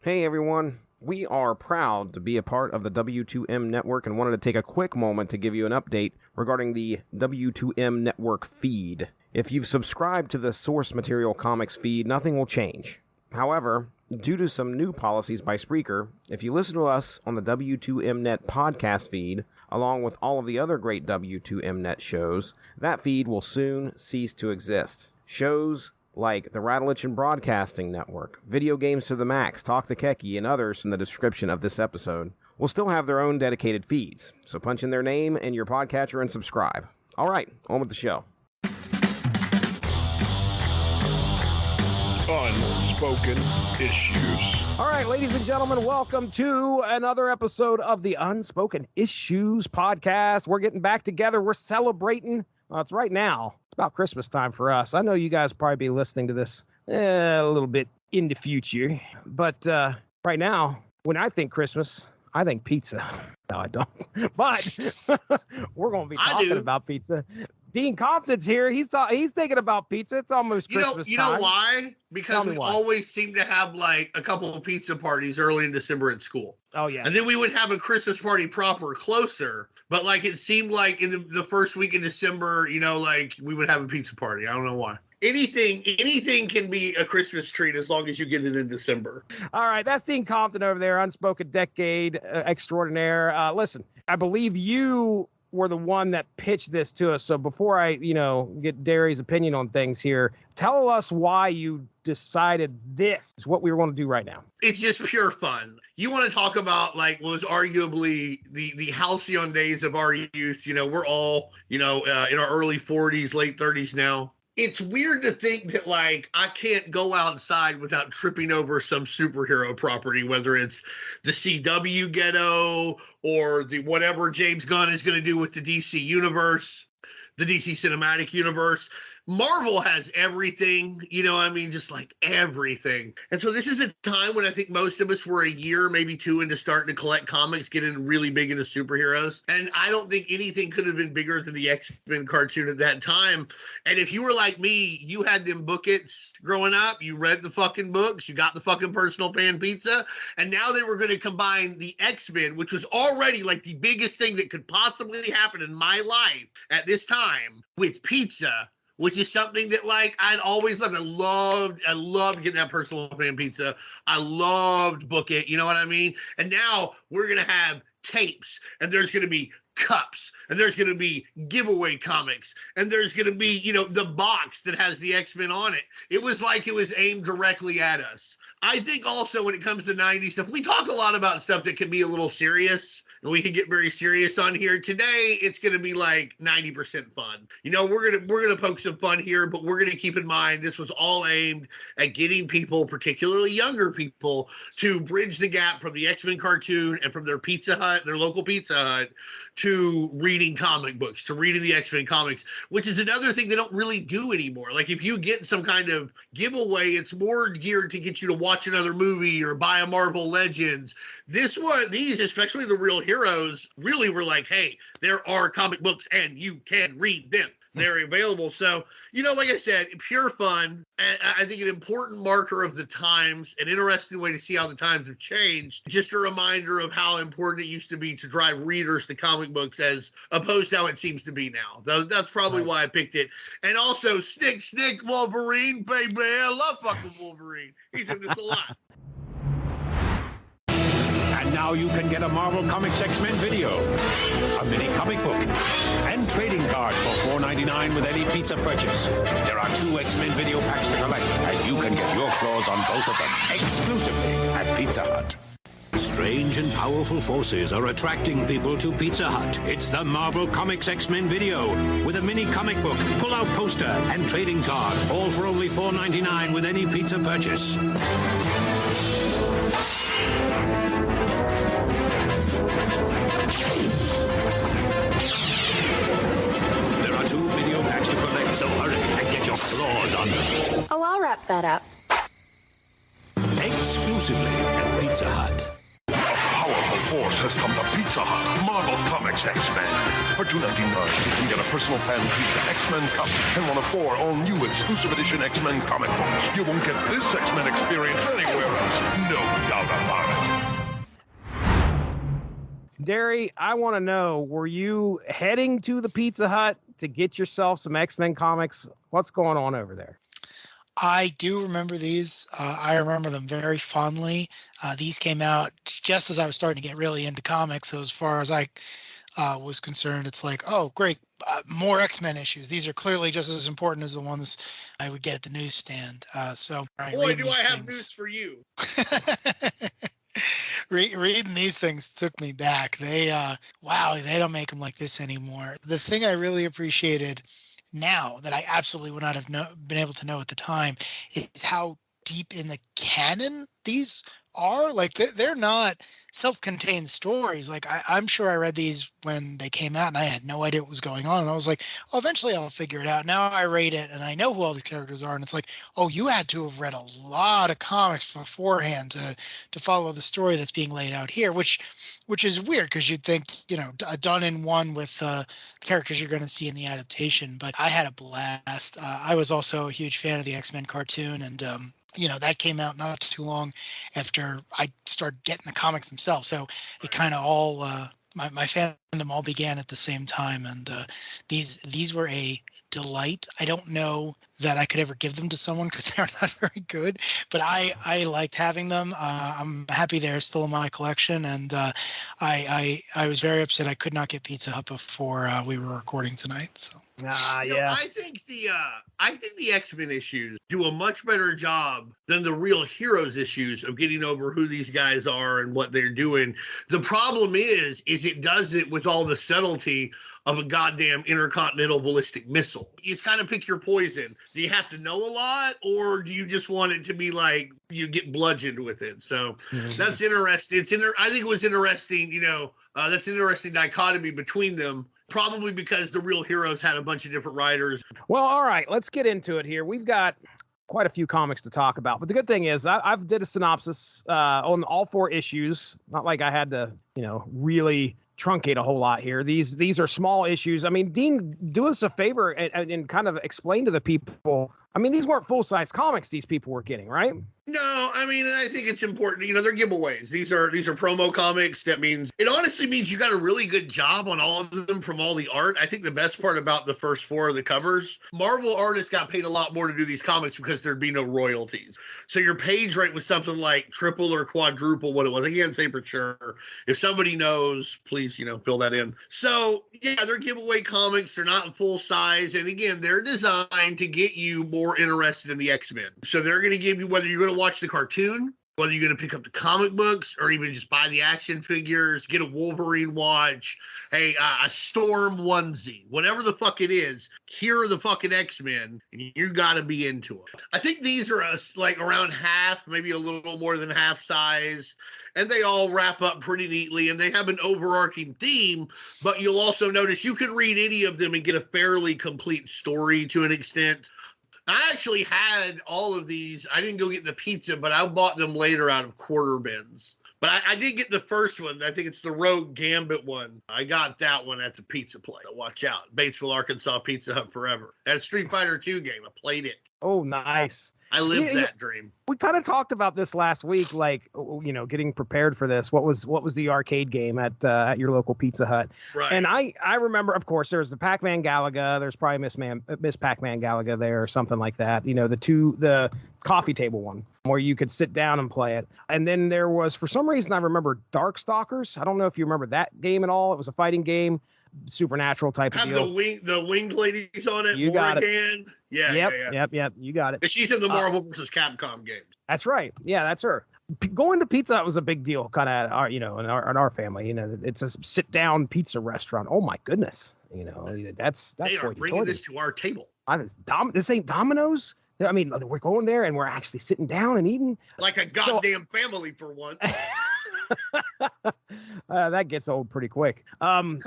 Hey everyone, we are proud to be a part of the W2M network and wanted to take a quick moment to give you an update regarding the W2M network feed. If you've subscribed to the source material comics feed, nothing will change. However, due to some new policies by Spreaker, if you listen to us on the W2M net podcast feed, along with all of the other great W2M net shows, that feed will soon cease to exist. Shows like the Rattlich and Broadcasting Network, Video Games to the Max, Talk the Keki, and others in the description of this episode will still have their own dedicated feeds, so punch in their name in your podcatcher and subscribe. All right, on with the show. Unspoken Issues. All right, ladies and gentlemen, welcome to another episode of the Unspoken Issues podcast. We're getting back together. We're celebrating. It's right now. It's about Christmas time for us. I know you guys probably be listening to this a little bit in the future, but right now, when I think Christmas, I think pizza. No, I don't. But we're going to be talking about pizza. Dean Compton's here. He's thinking about pizza. It's almost Christmas time. You know why? Because we always seem to have like a couple of pizza parties early in December at school. Oh, yeah. And then we would have a Christmas party proper closer. But like it seemed like in the first week in December, you know, like we would have a pizza party. I don't know why. Anything can be a Christmas treat as long as you get it in December. All right. That's Dean Compton over there. Unspoken Decade Extraordinaire. Listen, I believe you were the one that pitched this to us. So before I, get Darry's opinion on things here, tell us why you decided this is what we were going to do right now. It's just pure fun. You want to talk about like what was arguably the halcyon days of our youth. You know, we're all, in our early 40s, late 30s now. It's weird to think that, like, I can't go outside without tripping over some superhero property, whether it's the CW ghetto or the whatever James Gunn is going to do with the DC universe, the DC cinematic universe. Marvel has everything, just like everything. And so this is a time when I think most of us were a year, maybe two into starting to collect comics, getting really big into superheroes. And I don't think anything could have been bigger than the X-Men cartoon at that time. And if you were like me, you had them bookets growing up, you read the fucking books, you got the fucking personal pan pizza. And now they were going to combine the X-Men, which was already like the biggest thing that could possibly happen in my life at this time, with pizza, which is something that, like, I'd always loved. I loved getting that personal pan pizza. I loved Book It, you know what I mean? And now we're going to have tapes, and there's going to be cups, and there's going to be giveaway comics, and there's going to be, the box that has the X-Men on it. It was like it was aimed directly at us. I think also when it comes to 90s stuff, we talk a lot about stuff that can be a little serious, and we can get very serious on here. Today, it's going to be like 90% fun. We're gonna poke some fun here, but we're going to keep in mind this was all aimed at getting people, particularly younger people, to bridge the gap from the X-Men cartoon and from their Pizza Hut, their local Pizza Hut, to reading comic books, to reading the X-Men comics, which is another thing they don't really do anymore. Like if you get some kind of giveaway, it's more geared to get you to watch another movie or buy a Marvel Legends. These, especially the real heroes, really were like, hey, there are comic books and you can read them. They're available. So, like I said, pure fun. And I think an important marker of the times, an interesting way to see how the times have changed. Just a reminder of how important it used to be to drive readers to comic books as opposed to how it seems to be now. That's probably why I picked it. And also, Snick Wolverine, baby. I love fucking Wolverine. He's in this a lot. And now you can get a Marvel Comics X-Men video, a mini comic book, and trading card for $4.99 with any pizza purchase. There are 2 X-Men video packs to collect, and you can get your claws on both of them exclusively at Pizza Hut. Strange and powerful forces are attracting people to Pizza Hut. It's the Marvel Comics X-Men video with a mini comic book, pull-out poster, and trading card, all for only $4.99 with any pizza purchase. There are 2 video packs to collect, so hurry and get your claws on them. Oh, I'll wrap that up. Exclusively at Pizza Hut. A powerful force has come to Pizza Hut. Marvel Comics X-Men. For $2.99, you can get a personal pan pizza X-Men cup and one of 4 all-new exclusive edition X-Men comic books. You won't get this X-Men experience anywhere else. No doubt about it. Darry, I want to know, were you heading to the Pizza Hut to get yourself some X-Men comics? What's going on over there? I do remember these. I remember them very fondly. These came out just as I was starting to get really into comics. So as far as I was concerned, it's like, oh, great, more X-Men issues. These are clearly just as important as the ones I would get at the newsstand. Boy, do I have news for you. Reading these things took me back. They don't make them like this anymore. The thing I really appreciated now that I absolutely would not have been able to know at the time is how deep in the canon these are. Like they're not self-contained stories. Like I'm sure I read these when they came out and I had no idea what was going on. And I was like, oh, eventually I'll figure it out. Now I read it and I know who all the characters are. And it's like, oh, you had to have read a lot of comics beforehand to follow the story that's being laid out here, which is weird because you'd think, done in one with characters you're going to see in the adaptation. But I had a blast. I was also a huge fan of the X-Men cartoon, and that came out not too long after I started getting the comics themselves. So it kind of all, my fandom all began at the same time. And these were a delight. I don't know that I could ever give them to someone because they're not very good, but I liked having them. I'm happy they're still in my collection. And I was very upset I could not get Pizza Hut before we were recording tonight. So. Yeah. I think the X-Men issues do a much better job than the Real Heroes issues of getting over who these guys are and what they're doing. The problem is it does it with all the subtlety of a goddamn intercontinental ballistic missile. You kind of pick your poison. Do you have to know a lot, or do you just want it to be like you get bludgeoned with it? So that's interesting. I think it was interesting, that's an interesting dichotomy between them. Probably because the Real Heroes had a bunch of different writers. Well, all right, let's get into it here. We've got quite a few comics to talk about, but the good thing is I've did a synopsis on all 4 issues. Not like I had to, really truncate a whole lot here. These are small issues. I mean, Dean, do us a favor and kind of explain to the people. I mean, these weren't full-size comics these people were getting, right? No, I mean, and I think it's important. They're giveaways. These are promo comics. That means it honestly means you got a really good job on all of them from all the art. I think the best part about the first 4 of the covers, Marvel artists got paid a lot more to do these comics because there'd be no royalties. So your page rate was something like triple or quadruple what it was. I can't say for sure. If somebody knows, please, fill that in. So yeah, they're giveaway comics. They're not full size. And again, they're designed to get you more interested in the X-Men. So they're going to give you, whether you're going to watch the cartoon, whether you're going to pick up the comic books, or even just buy the action figures, get a Wolverine watch, a Storm onesie, whatever the fuck it is, here are the fucking X-Men, and you got to be into it. I think these are like around half, maybe a little more than half size, and they all wrap up pretty neatly, and they have an overarching theme, but you'll also notice you could read any of them and get a fairly complete story to an extent. I actually had all of these. I didn't go get the pizza, but I bought them later out of quarter bins. But I did get the first one. I think it's the Rogue Gambit one. I got that one at the pizza place. Watch out. Batesville, Arkansas Pizza Hut forever. That Street Fighter 2 game. I played it. Oh, nice. I lived that dream. We kind of talked about this last week, like, getting prepared for this. What was the arcade game at your local Pizza Hut? Right. And I remember, of course, there was the Pac-Man Galaga. There's probably Miss Pac-Man Galaga there or something like that. The coffee table one where you could sit down and play it. And then there was, for some reason, I remember Darkstalkers. I don't know if you remember that game at all. It was a fighting game. Supernatural type of deal. The winged ladies on it. You got it. Yeah. Yep. You got it. She's in the Marvel versus Capcom games. That's right. Yeah, that's her. Going to Pizza Hut was a big deal, kind of, in our family. It's a sit-down pizza restaurant. Oh my goodness, that's they are bringing this to our table. This ain't Domino's. I mean, we're going there and we're actually sitting down and eating like a goddamn family for once. That gets old pretty quick. I'm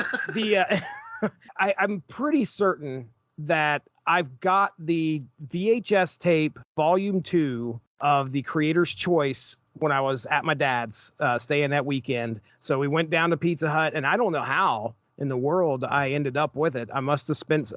pretty certain that I've got the VHS tape volume 2 of the Creator's Choice when I was at my dad's staying that weekend. So we went down to Pizza Hut, and I don't know how in the world I ended up with it. I must have spent,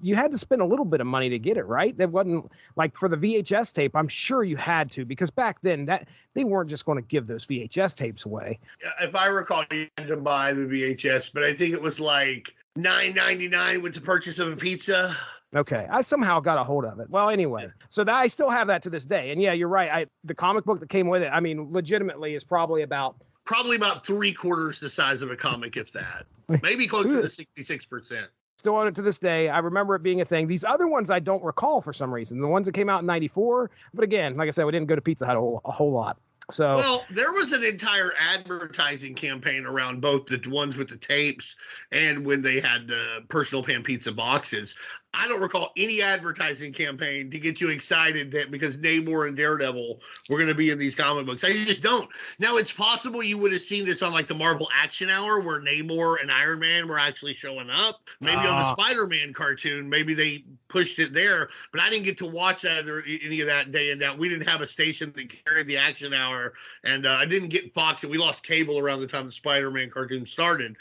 you had to spend a little bit of money to get it, right? That wasn't like for the VHS tape. I'm sure you had to, because back then that they weren't just going to give those VHS tapes away. If I recall, you had to buy the VHS, but I think it was like $9.99 with the purchase of a pizza. Okay, I somehow got a hold of it. Well, anyway, so that I still have that to this day. And yeah, you're right. The comic book that came with it, I mean, legitimately is probably about 3/4 the size of a comic, if that. Maybe closer to 66%. Still own it to this day. I remember it being a thing. These other ones I don't recall for some reason. The ones that came out in 94. But again, like I said, we didn't go to Pizza Hut a whole lot. So, well, there was an entire advertising campaign around both the ones with the tapes and when they had the personal pan pizza boxes. I don't recall any advertising campaign to get you excited that because Namor and Daredevil were going to be in these comic books. I just don't. Now, it's possible you would have seen this on like the Marvel Action Hour where Namor and Iron Man were actually showing up. Maybe on the Spider-Man cartoon, maybe they pushed it there, but I didn't get to watch that or any of that day and out. We didn't have a station that carried the Action Hour, and I didn't get Fox, and we lost cable around the time the Spider-Man cartoon started.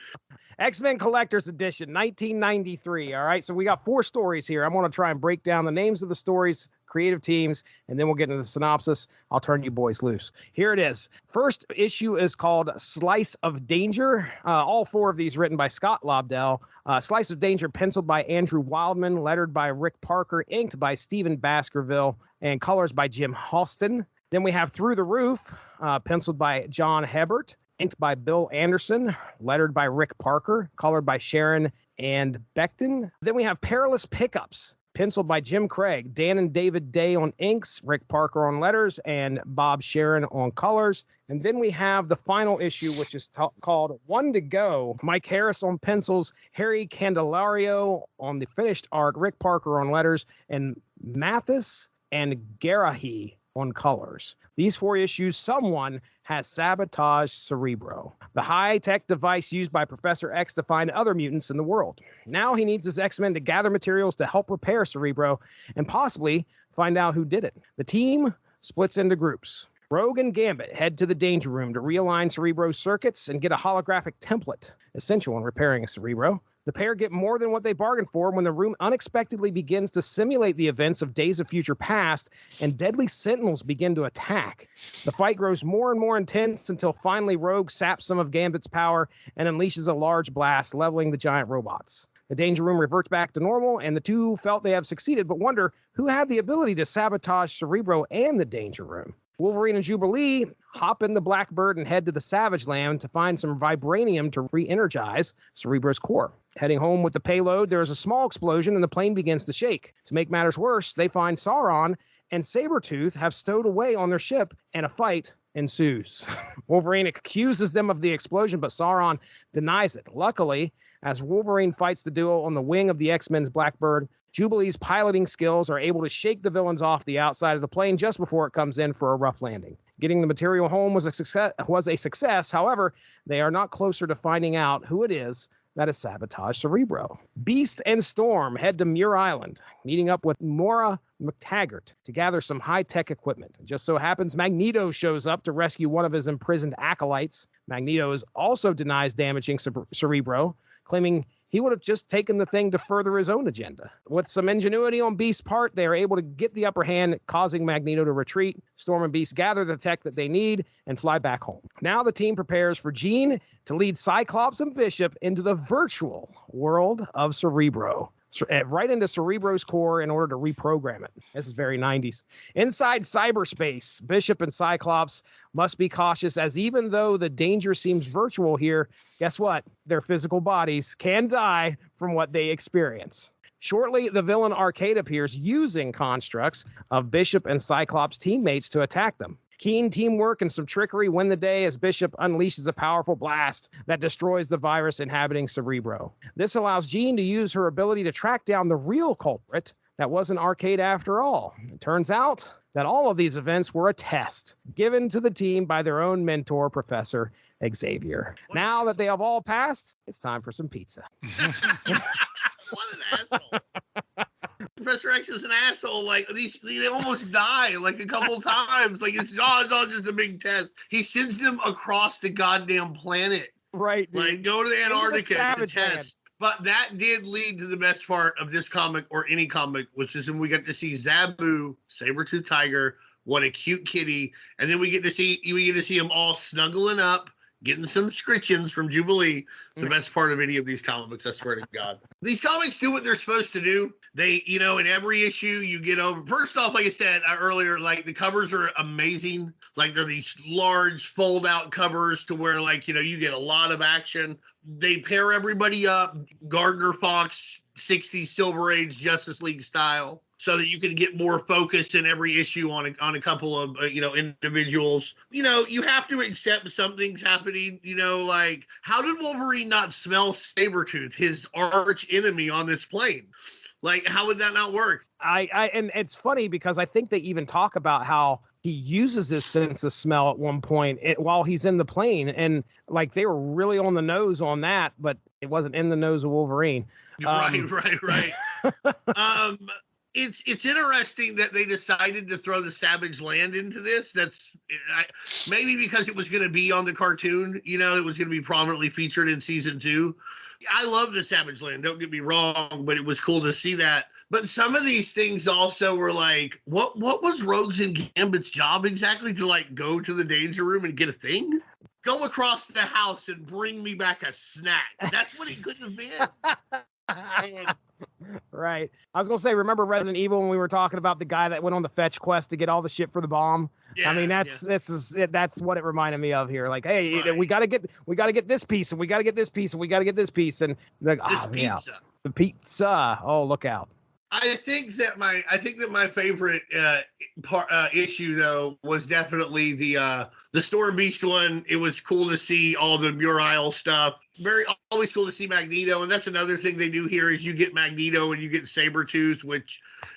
X-Men Collector's Edition, 1993. All right, so we got 4 stories here. I'm going to try and break down the names of the stories, creative teams, and then we'll get into the synopsis. I'll turn you boys loose. Here it is. First issue is called Slice of Danger. All 4 of these written by Scott Lobdell. Slice of Danger penciled by Andrew Wildman, lettered by Rick Parker, inked by Stephen Baskerville, and colors by Jim Halston. Then we have Through the Roof, penciled by John Hebert, inked by Bill Anderson, lettered by Rick Parker, colored by Sharon and Beckton. Then we have Perilous Pickups, penciled by Jim Craig, Dan and David Day on inks, Rick Parker on letters, and Bob Sharon on colors. And then we have the final issue, which is called One to Go. Mike Harris on pencils, Harry Candelario on the finished art, Rick Parker on letters, and Mathis and Garahi on colors. These 4 issues, someone has sabotaged Cerebro, the high-tech device used by Professor X to find other mutants in the world. Now he needs his X-Men to gather materials to help repair Cerebro and possibly find out who did it. The team splits into groups. Rogue and Gambit head to the Danger Room to realign Cerebro's circuits and get a holographic template, essential in repairing a Cerebro. The pair get more than what they bargained for when the room unexpectedly begins to simulate the events of Days of Future Past, and deadly sentinels begin to attack. The fight grows more and more intense until finally Rogue saps some of Gambit's power and unleashes a large blast, leveling the giant robots. The Danger Room reverts back to normal, and the two felt they have succeeded, but wonder who had the ability to sabotage Cerebro and the Danger Room. Wolverine and Jubilee hop in the Blackbird and head to the Savage Land to find some vibranium to re-energize Cerebro's core. Heading home with the payload, there is a small explosion and the plane begins to shake. To make matters worse, they find Sauron and Sabretooth have stowed away on their ship, and a fight ensues. Wolverine accuses them of the explosion, but Sauron denies it. Luckily, as Wolverine fights the duo on the wing of the X-Men's Blackbird, Jubilee's piloting skills are able to shake the villains off the outside of the plane just before it comes in for a rough landing. Getting the material home was a success. However, they are not closer to finding out who it is that has sabotaged Cerebro. Beast and Storm head to Muir Island, meeting up with Moira McTaggart to gather some high-tech equipment. It just so happens Magneto shows up to rescue one of his imprisoned acolytes. Magneto also denies damaging Cerebro, claiming he would have just taken the thing to further his own agenda. With some ingenuity on Beast's part, they are able to get the upper hand, causing Magneto to retreat. Storm and Beast gather the tech that they need and fly back home. Now the team prepares for Jean to lead Cyclops and Bishop into the virtual world of Cerebro, right into Cerebro's core in order to reprogram it. This is very 90s. Inside cyberspace, Bishop and Cyclops must be cautious, as even though the danger seems virtual here, guess what? Their physical bodies can die from what they experience. Shortly, the villain Arcade appears using constructs of Bishop and Cyclops' teammates to attack them. Keen teamwork and some trickery win the day as Bishop unleashes a powerful blast that destroys the virus inhabiting Cerebro. This allows Jean to use her ability to track down the real culprit that wasn't Arcade after all. It turns out that all of these events were a test given to the team by their own mentor, Professor Xavier. Now that they have all passed, it's time for some pizza. What an asshole. Professor X is an asshole. Like they almost die like a couple times. Like it's all just a big test. He sends them across the goddamn planet. Right, dude. Like go to the Antarctica to test. Land. But that did lead to the best part of this comic or any comic, which is when we got to see Zabu, Saber-Tooth Tiger, what a cute kitty, and then we get to see them all snuggling up, getting some scritchings from Jubilee. It's the best part of any of these comic books, I swear to God. These comics do what they're supposed to do. They, in every issue you get over. First off, like I said earlier, like the covers are amazing. Like they're these large fold-out covers to where, like, you get a lot of action. They pair everybody up, Gardner Fox, 60s Silver Age Justice League style, so that you can get more focus in every issue on a couple of individuals. You have to accept something's happening. Like how did Wolverine not smell Sabretooth, his arch enemy, on this plane? Like how would that not work? And it's funny because I think they even talk about how he uses his sense of smell at one point while he's in the plane, and like they were really on the nose on that, but it wasn't in the nose of Wolverine. Right. It's interesting that they decided to throw the Savage Land into this. That's maybe because it was going to be on the cartoon. It was going to be prominently featured in season 2. I love the Savage Land, don't get me wrong, but it was cool to see that. But some of these things also were like, what was Rogues and Gambit's job exactly? To like go to the danger room and get a thing? Go across the house and bring me back a snack. That's what it could have been. Right. I was going to say, remember Resident Evil when we were talking about the guy that went on the fetch quest to get all the shit for the bomb? Yeah, I mean, that's what it reminded me of here. Like, hey, right. we got to get this piece, and we got to get this piece, and we got to get this piece, and like, pizza. The pizza. Oh, look out. I think that my favorite issue though was definitely the Storm Beast one. It was cool to see all the Muriel stuff. Always cool to see Magneto, and that's another thing they do here is you get Magneto and you get Sabretooth,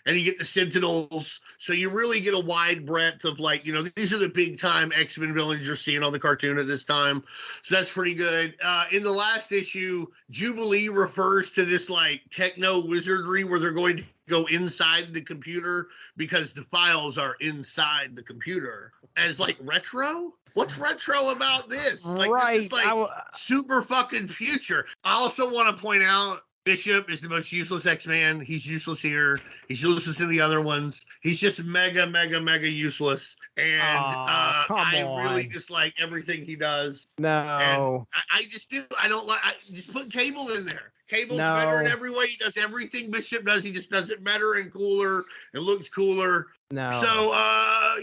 and you get the Sentinels. So you really get a wide breadth of like, these are the big time X-Men villains you're seeing on the cartoon at this time. So that's pretty good. In the last issue, Jubilee refers to this like techno wizardry where they're going to go inside the computer because the files are inside the computer as like retro. What's retro about this? Like, right. This is like super fucking future. I also want to point out Bishop is the most useless X-Man. He's useless here. He's useless in the other ones. He's just mega, mega, mega useless. And I really dislike everything he does. No. And I just do. I don't like. Just put Cable in there. Cable's better in every way. He does everything Bishop does. He just does it better and cooler and looks cooler. No. So, I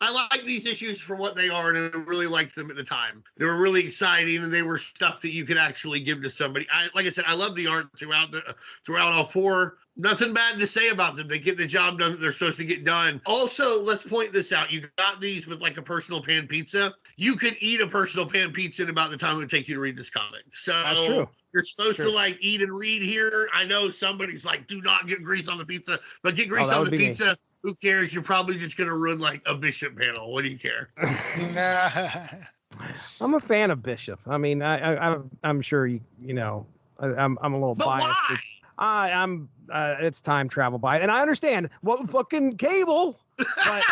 like these issues for what they are, and I really liked them at the time. They were really exciting, and they were stuff that you could actually give to somebody. Like I said, I love the art throughout all 4. Nothing bad to say about them. They get the job done that they're supposed to get done. Also, let's point this out. You got these with like a personal pan pizza. You could eat a personal pan pizza in about the time it would take you to read this comic. So that's true. You're supposed to like eat and read here. I know somebody's like, do not get grease on the pizza, but get grease on the pizza. Me. Who cares? You're probably just going to ruin like a Bishop panel. What do you care? I'm a fan of Bishop. I mean, I'm sure I'm a little biased. Why? I'm it's time travel by, and I understand what fucking Cable, but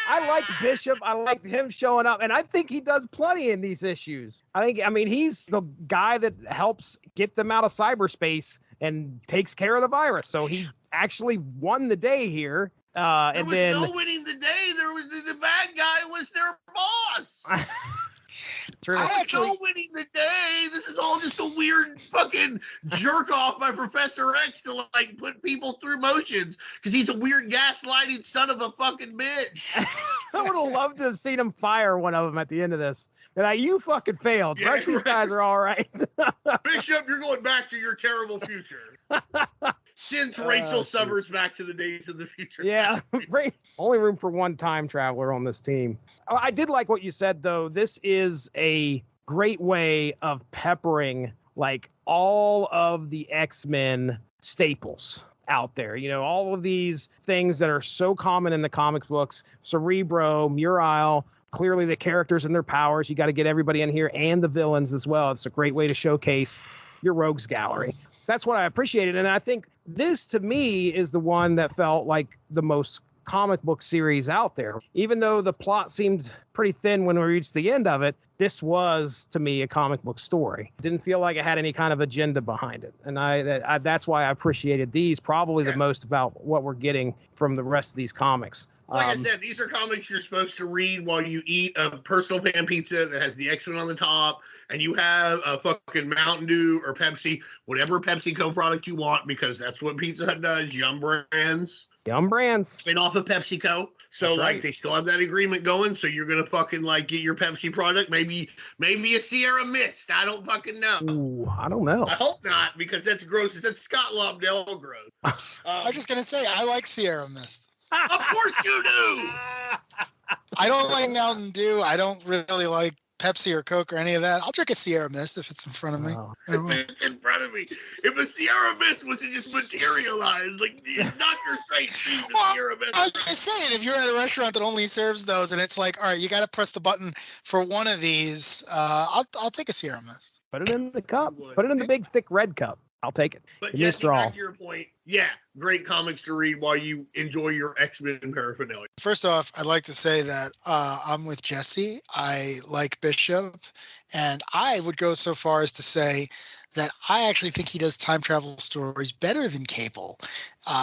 I like Bishop. I like him showing up, and I think he does plenty in these issues. I mean, he's the guy that helps get them out of cyberspace and takes care of the virus. So he actually won the day here. There was no winning the day. There was the bad guy was their boss. True. I had no winning the day. This is all just a weird fucking jerk off by Professor X to like put people through motions because he's a weird gaslighting son of a fucking bitch. I would have loved to have seen him fire one of them at the end of this. And you fucking failed. The rest of these guys are all right. Bishop, you're going back to your terrible future. Since Rachel Summers back to the days of the future. Yeah. Only room for one time traveler on this team. I did like what you said, though. This is a great way of peppering like all of the X-Men staples out there. All of these things that are so common in the comic books. Cerebro, Muriel, clearly the characters and their powers. You got to get everybody in here and the villains as well. It's a great way to showcase your rogues gallery. that's what I appreciated. And I think this, to me, is the one that felt like the most comic book series out there. Even though the plot seemed pretty thin when we reached the end of it, this was, to me, a comic book story. It didn't feel like it had any kind of agenda behind it. And that's why I appreciated these probably the most about what we're getting from the rest of these comics. Like I said, these are comics you're supposed to read while you eat a personal pan pizza that has the X-Men on the top, and you have a fucking Mountain Dew or Pepsi, whatever PepsiCo product you want, because that's what Pizza Hut does. Yum Brands. Yum Brands. Spin off of PepsiCo. So That's like right. they still have that agreement going. So you're gonna fucking like get your Pepsi product, maybe a Sierra Mist. I don't fucking know. Ooh, I don't know. I hope not, because that's gross. That's Scott Lobdell gross. I was just gonna say I like Sierra Mist. Of course you do. I don't like Mountain Dew. I don't really like Pepsi or Coke or any of that. I'll drink a Sierra Mist if it's in front of me. Oh. If it's in front of me. If a Sierra Mist was to just materialize, like Dr. Strange sees the Sierra Mist. I was just saying, if you're at a restaurant that only serves those, and it's like, all right, you got to press the button for one of these, I'll take a Sierra Mist. Put it in the cup. Put it in the big, thick red cup. I'll take it. But Give me a Jesse, straw. back to your point, yeah, great comics to read while you enjoy your X-Men paraphernalia. First off, I'd like to say that I'm with Jesse. I like Bishop, and I would go so far as to say that I actually think he does time travel stories better than Cable,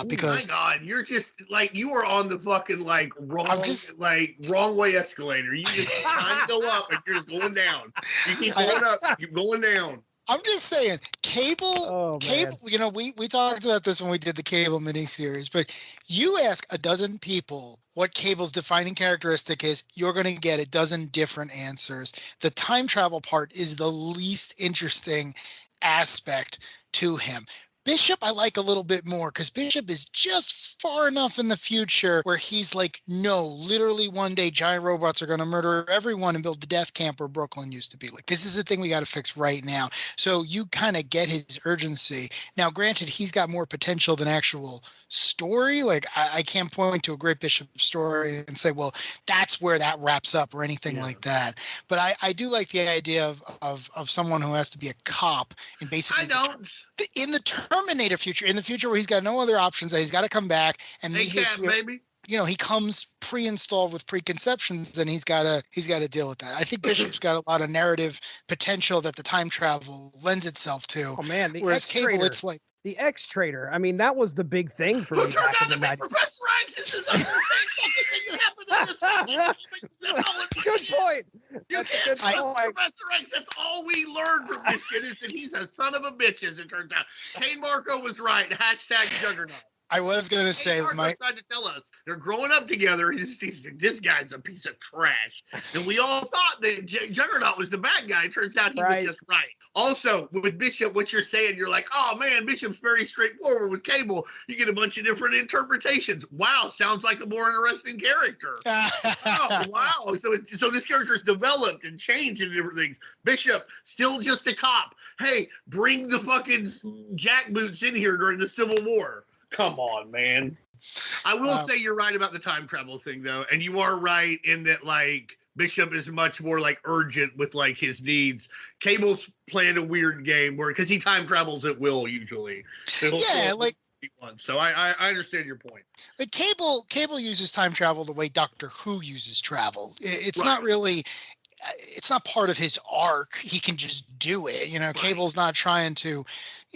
because my God, you're just like, you are on the fucking like wrong way escalator. You just kind of go up and you're just going down. You keep going up, you keep going down. I'm just saying, Cable, Oh, Cable. You know, we talked about this when we did the Cable miniseries, but you ask a dozen people what Cable's defining characteristic is, you're going to get a dozen different answers. The time travel part is the least interesting aspect to him. Bishop, I like a little bit more because Bishop is just far enough in the future where he's like, no, literally one day giant robots are going to murder everyone and build the death camp where Brooklyn used to be. Like, this is the thing we got to fix right now. So you kind of get his urgency. Now, granted, he's got more potential than actual story. Like, I can't point to a great Bishop story and say, well, that's where that wraps up or anything like that. But I do like the idea of someone who has to be a cop and basically. I don't. In the Terminator future, in the future where he's got no other options, that he's got to come back and meet his, baby. You know, he comes pre-installed with preconceptions, and he's got to deal with that. I think Bishop's got a lot of narrative potential that the time travel lends itself to. Oh man, whereas Cable, it's like the X-Trader. I mean, that was the big thing for Who me turned back out in to the be 90s. Professor X? This is the same fucking thing that happened in this. Good point. You That's a can't good trust point. Professor X. That's all we learned from this shit is that he's a son of a bitch, as it turns out. Kane Marco was right. Hashtag Juggernaut. I was going to say, Kane Marco tried to tell us they're growing up together. He's this guy's a piece of trash. And we all thought that Juggernaut was the bad guy. It turns out he was just right. Also, with Bishop, what you're saying, you're like, oh man, Bishop's very straightforward. With Cable, you get a bunch of different interpretations. Wow, sounds like a more interesting character. Oh, wow. So this character's developed and changed into different things. Bishop, still just a cop. Hey, bring the fucking jackboots in here during the Civil War. Come on, man. I will say you're right about the time travel thing, though. And you are right in that, like, Bishop is much more, like, urgent with, like, his needs. Cable's playing a weird game because he time travels at will, usually. So so I understand your point. Like Cable uses time travel the way Doctor Who uses travel. It's not really, it's not part of his arc. He can just do it. You know, Cable's not trying to.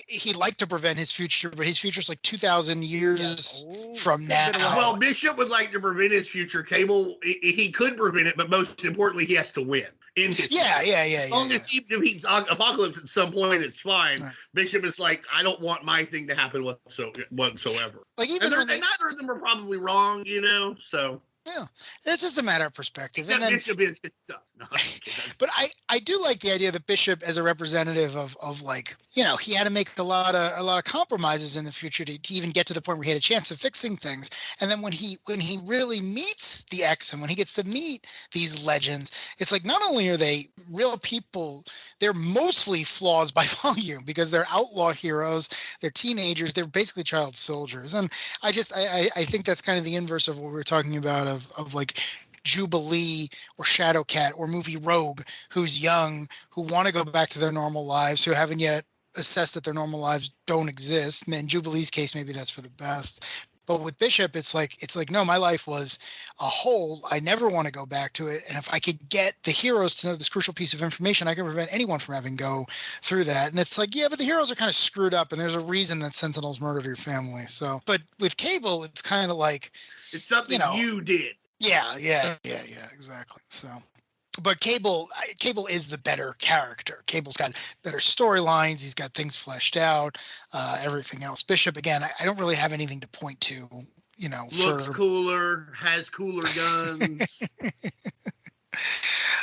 He'd like to prevent his future, but his future's like 2,000 years from now. Well, Bishop would like to prevent his future. Cable, he could prevent it, but most importantly, he has to win. As long as he defeats Apocalypse at some point, it's fine. Right. Bishop is like, I don't want my thing to happen whatsoever. Like even and neither of them are probably wrong, you know. So yeah, it's just a matter of perspective. Except and then, Bishop is his stuff. No, but I do like the idea that Bishop, as a representative of like, you know, he had to make a lot of compromises in the future to even get to the point where he had a chance of fixing things. And then when he really meets the X-Men, when he gets to meet these legends, it's like not only are they real people, they're mostly flaws by volume because they're outlaw heroes, they're teenagers, they're basically child soldiers. And I think that's kind of the inverse of what we were talking about of like Jubilee or Shadowcat or movie Rogue, who's young, who want to go back to their normal lives, who haven't yet assess that their normal lives don't exist. In Jubilee's case, maybe that's for the best. But with Bishop, it's like, no, my life was a hole. I never want to go back to it. And if I could get the heroes to know this crucial piece of information, I can prevent anyone from having go through that. And it's like, yeah, but the heroes are kind of screwed up, and there's a reason that Sentinels murdered your family. So, but with Cable, it's kind of like, it's something you did. Yeah, exactly. So, but Cable is the better character. Cable's got better storylines. He's got things fleshed out, everything else. Bishop, again, I don't really have anything to point to, Looks cooler, has cooler guns.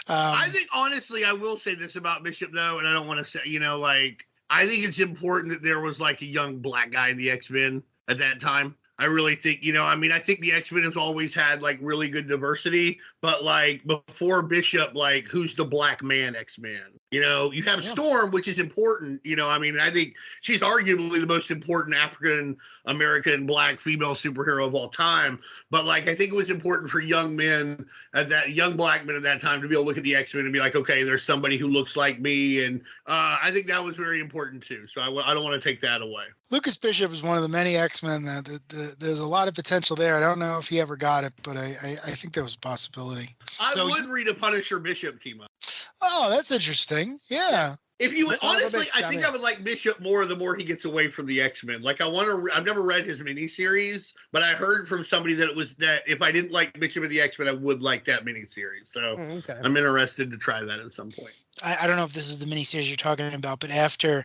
I think, honestly, I will say this about Bishop, though, and I don't want to say, I think it's important that there was, like, a young black guy in the X-Men at that time. I really think, I think the X-Men has always had, like, really good diversity, but, like, before Bishop, like, who's the black man X-Men? You have Storm, which is important, I think she's arguably the most important African-American black female superhero of all time, but, like, I think it was important for young black men at that time to be able to look at the X-Men and be like, okay, there's somebody who looks like me, and I think that was very important, too, so I don't want to take that away. Lucas Bishop is one of the many X-Men that there's a lot of potential there. I don't know if he ever got it, but I think there was a possibility. I would read a Punisher Bishop team up. Oh, that's interesting. Yeah. If you honestly, I think I would like Bishop more the more he gets away from the X-Men. Like I've never read his miniseries, but I heard from somebody that if I didn't like Bishop of the X-Men, I would like that miniseries. So I'm interested to try that at some point. I don't know if this is the miniseries you're talking about, but after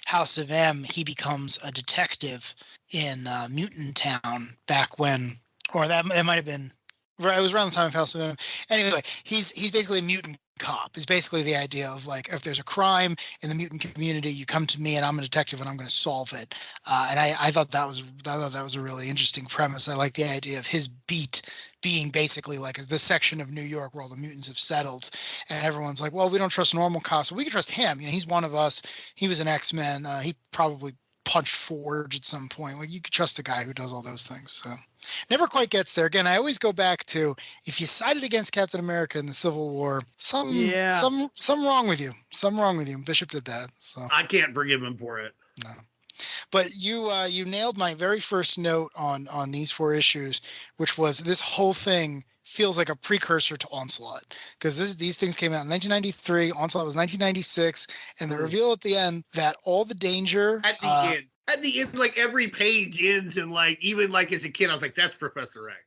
House of M, he becomes a detective in Mutant Town back when, or that might have been, it was around the time of House of M. Anyway, he's basically a mutant cop. Is basically the idea of, like, if there's a crime in the mutant community, you come to me and I'm a detective and I'm going to solve it. And I thought that was a really interesting premise. I like the idea of his beat being basically like the section of New York where all the mutants have settled, and everyone's like, well, we don't trust normal cops, so we can trust him. He's one of us. He was an X-Men. He probably punched Forge at some point. Like, you could trust a guy who does all those things. So never quite gets there. Again, I always go back to, if you sided against Captain America in the Civil War, some wrong with you. Something wrong with you. Bishop did that. So I can't forgive him for it. No. But you nailed my very first note on these 4 issues, which was this whole thing feels like a precursor to Onslaught, because these things came out in 1993. Onslaught was 1996, and the reveal at the end that all the danger at the end, like, every page ends, and, like, even, like, as a kid, I was like, that's Professor X.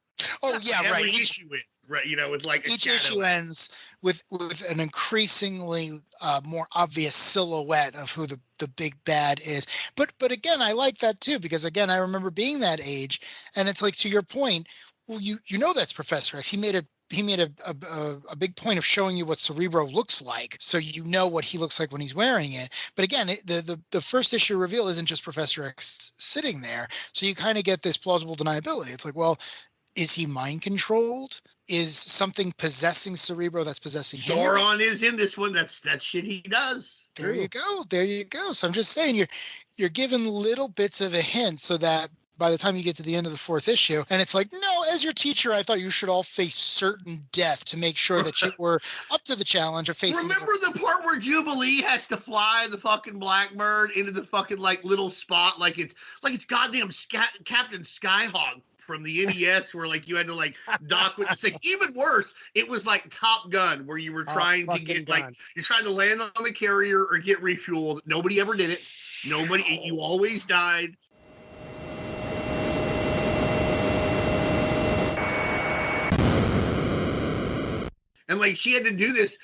Oh yeah, right. Every issue ends, right? With, like, each issue ends with an increasingly more obvious silhouette of who the big bad is. But again, I like that too, because again, I remember being that age, and it's like, to your point, well, you know that's Professor X. He made a big point of showing you what Cerebro looks like, so you know what he looks like when he's wearing it. But again, the first issue reveal isn't just Professor X sitting there, so you kind of get this plausible deniability. It's like, well, is he mind controlled? Is something possessing Cerebro that's possessing him? Sauron is in this one. That's shit he does. There you go. So I'm just saying, you're given little bits of a hint, so that by the time you get to the end of the 4th issue, and it's like, no, as your teacher, I thought you should all face certain death to make sure that you were up to the challenge of facing. Remember the part where Jubilee has to fly the fucking Blackbird into the fucking, like, little spot, like it's goddamn Captain Skyhawk from the NES, where, like, you had to, like, dock with the thing. Even worse, it was like Top Gun, where you were trying to get, like, you're trying to land on the carrier or get refueled. Nobody ever did it. You always died. And, like, she had to do this.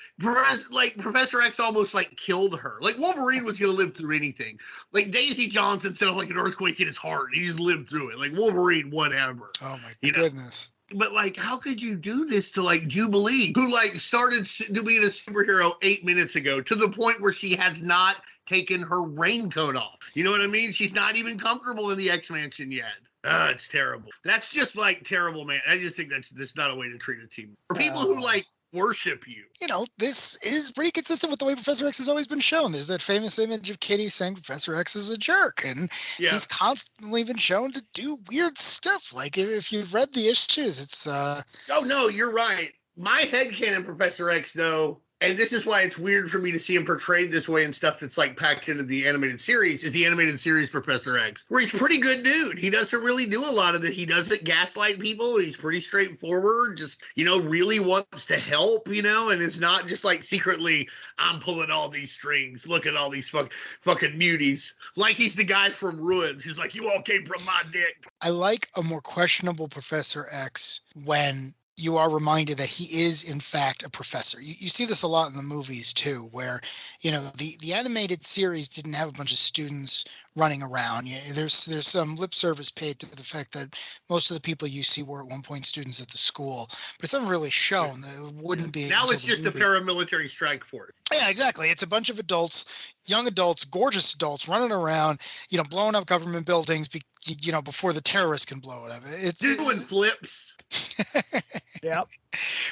Like, Professor X almost, like, killed her. Like, Wolverine was going to live through anything. Like, Daisy Johnson set off, like, an earthquake in his heart. He just lived through it. Like, Wolverine, whatever. Oh, my goodness. But, like, how could you do this to, like, Jubilee, who, like, started being a superhero 8 minutes ago, to the point where she has not taken her raincoat off? You know what I mean? She's not even comfortable in the X-Mansion yet. It's terrible. That's just, like, terrible, man. I just think that's not a way to treat a team. For people who, like, worship you. This is pretty consistent with the way Professor X has always been shown. There's that famous image of Kitty saying Professor X is a jerk, and he's constantly been shown to do weird stuff. Like, if you've read the issues, it's Oh no, you're right. My headcanon Professor X, though, and this is why it's weird for me to see him portrayed this way and stuff that's like packed into the animated series, is the animated series Professor X, where he's a pretty good dude. He doesn't really do a lot of this. He doesn't gaslight people. He's pretty straightforward, just, really wants to help, and it's not just like secretly, I'm pulling all these strings. Look at all these fucking muties. Like he's the guy from Ruins who's like, you all came from my dick. I like a more questionable Professor X when you are reminded that he is, in fact, a professor. You see this a lot in the movies, too, where, the animated series didn't have a bunch of students running around. There's some lip service paid to the fact that most of the people you see were at one point students at the school. But it's never really shown that it wouldn't be. Now it's just a paramilitary strike force. Yeah, exactly. It's a bunch of adults, young adults, gorgeous adults running around, blowing up government buildings, before the terrorists can blow it up. It's doing flips. Yep.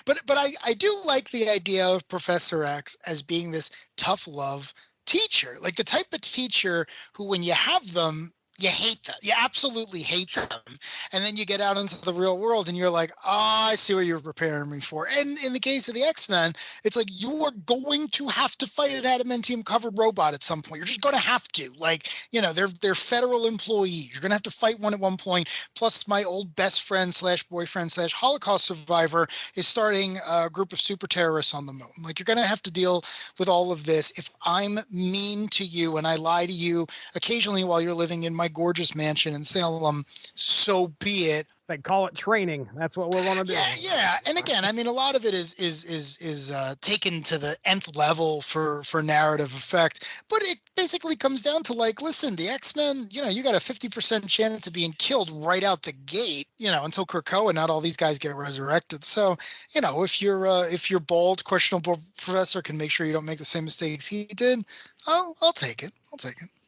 But I do like the idea of Professor X as being this tough love teacher, like the type of teacher who, when you have them, you hate them. You absolutely hate them. And then you get out into the real world and you're like, oh, I see what you're preparing me for. And in the case of the X-Men, it's like, you are going to have to fight an adamantium covered robot at some point. You're just going to have to. Like, they're federal employees. You're going to have to fight one at one point. Plus, my old best friend / boyfriend / Holocaust survivor is starting a group of super terrorists on the moon. Like, you're going to have to deal with all of this. If I'm mean to you and I lie to you occasionally while you're living in my gorgeous mansion in Salem, so be it. They call it training. That's what we want to do. Yeah. And again, I mean, a lot of it is taken to the nth level for narrative effect. But it basically comes down to, like, listen, the X-Men, you got a 50% chance of being killed right out the gate, until Krakoa and not all these guys get resurrected. So, if your bald, questionable professor can make sure you don't make the same mistakes he did, I'll take it.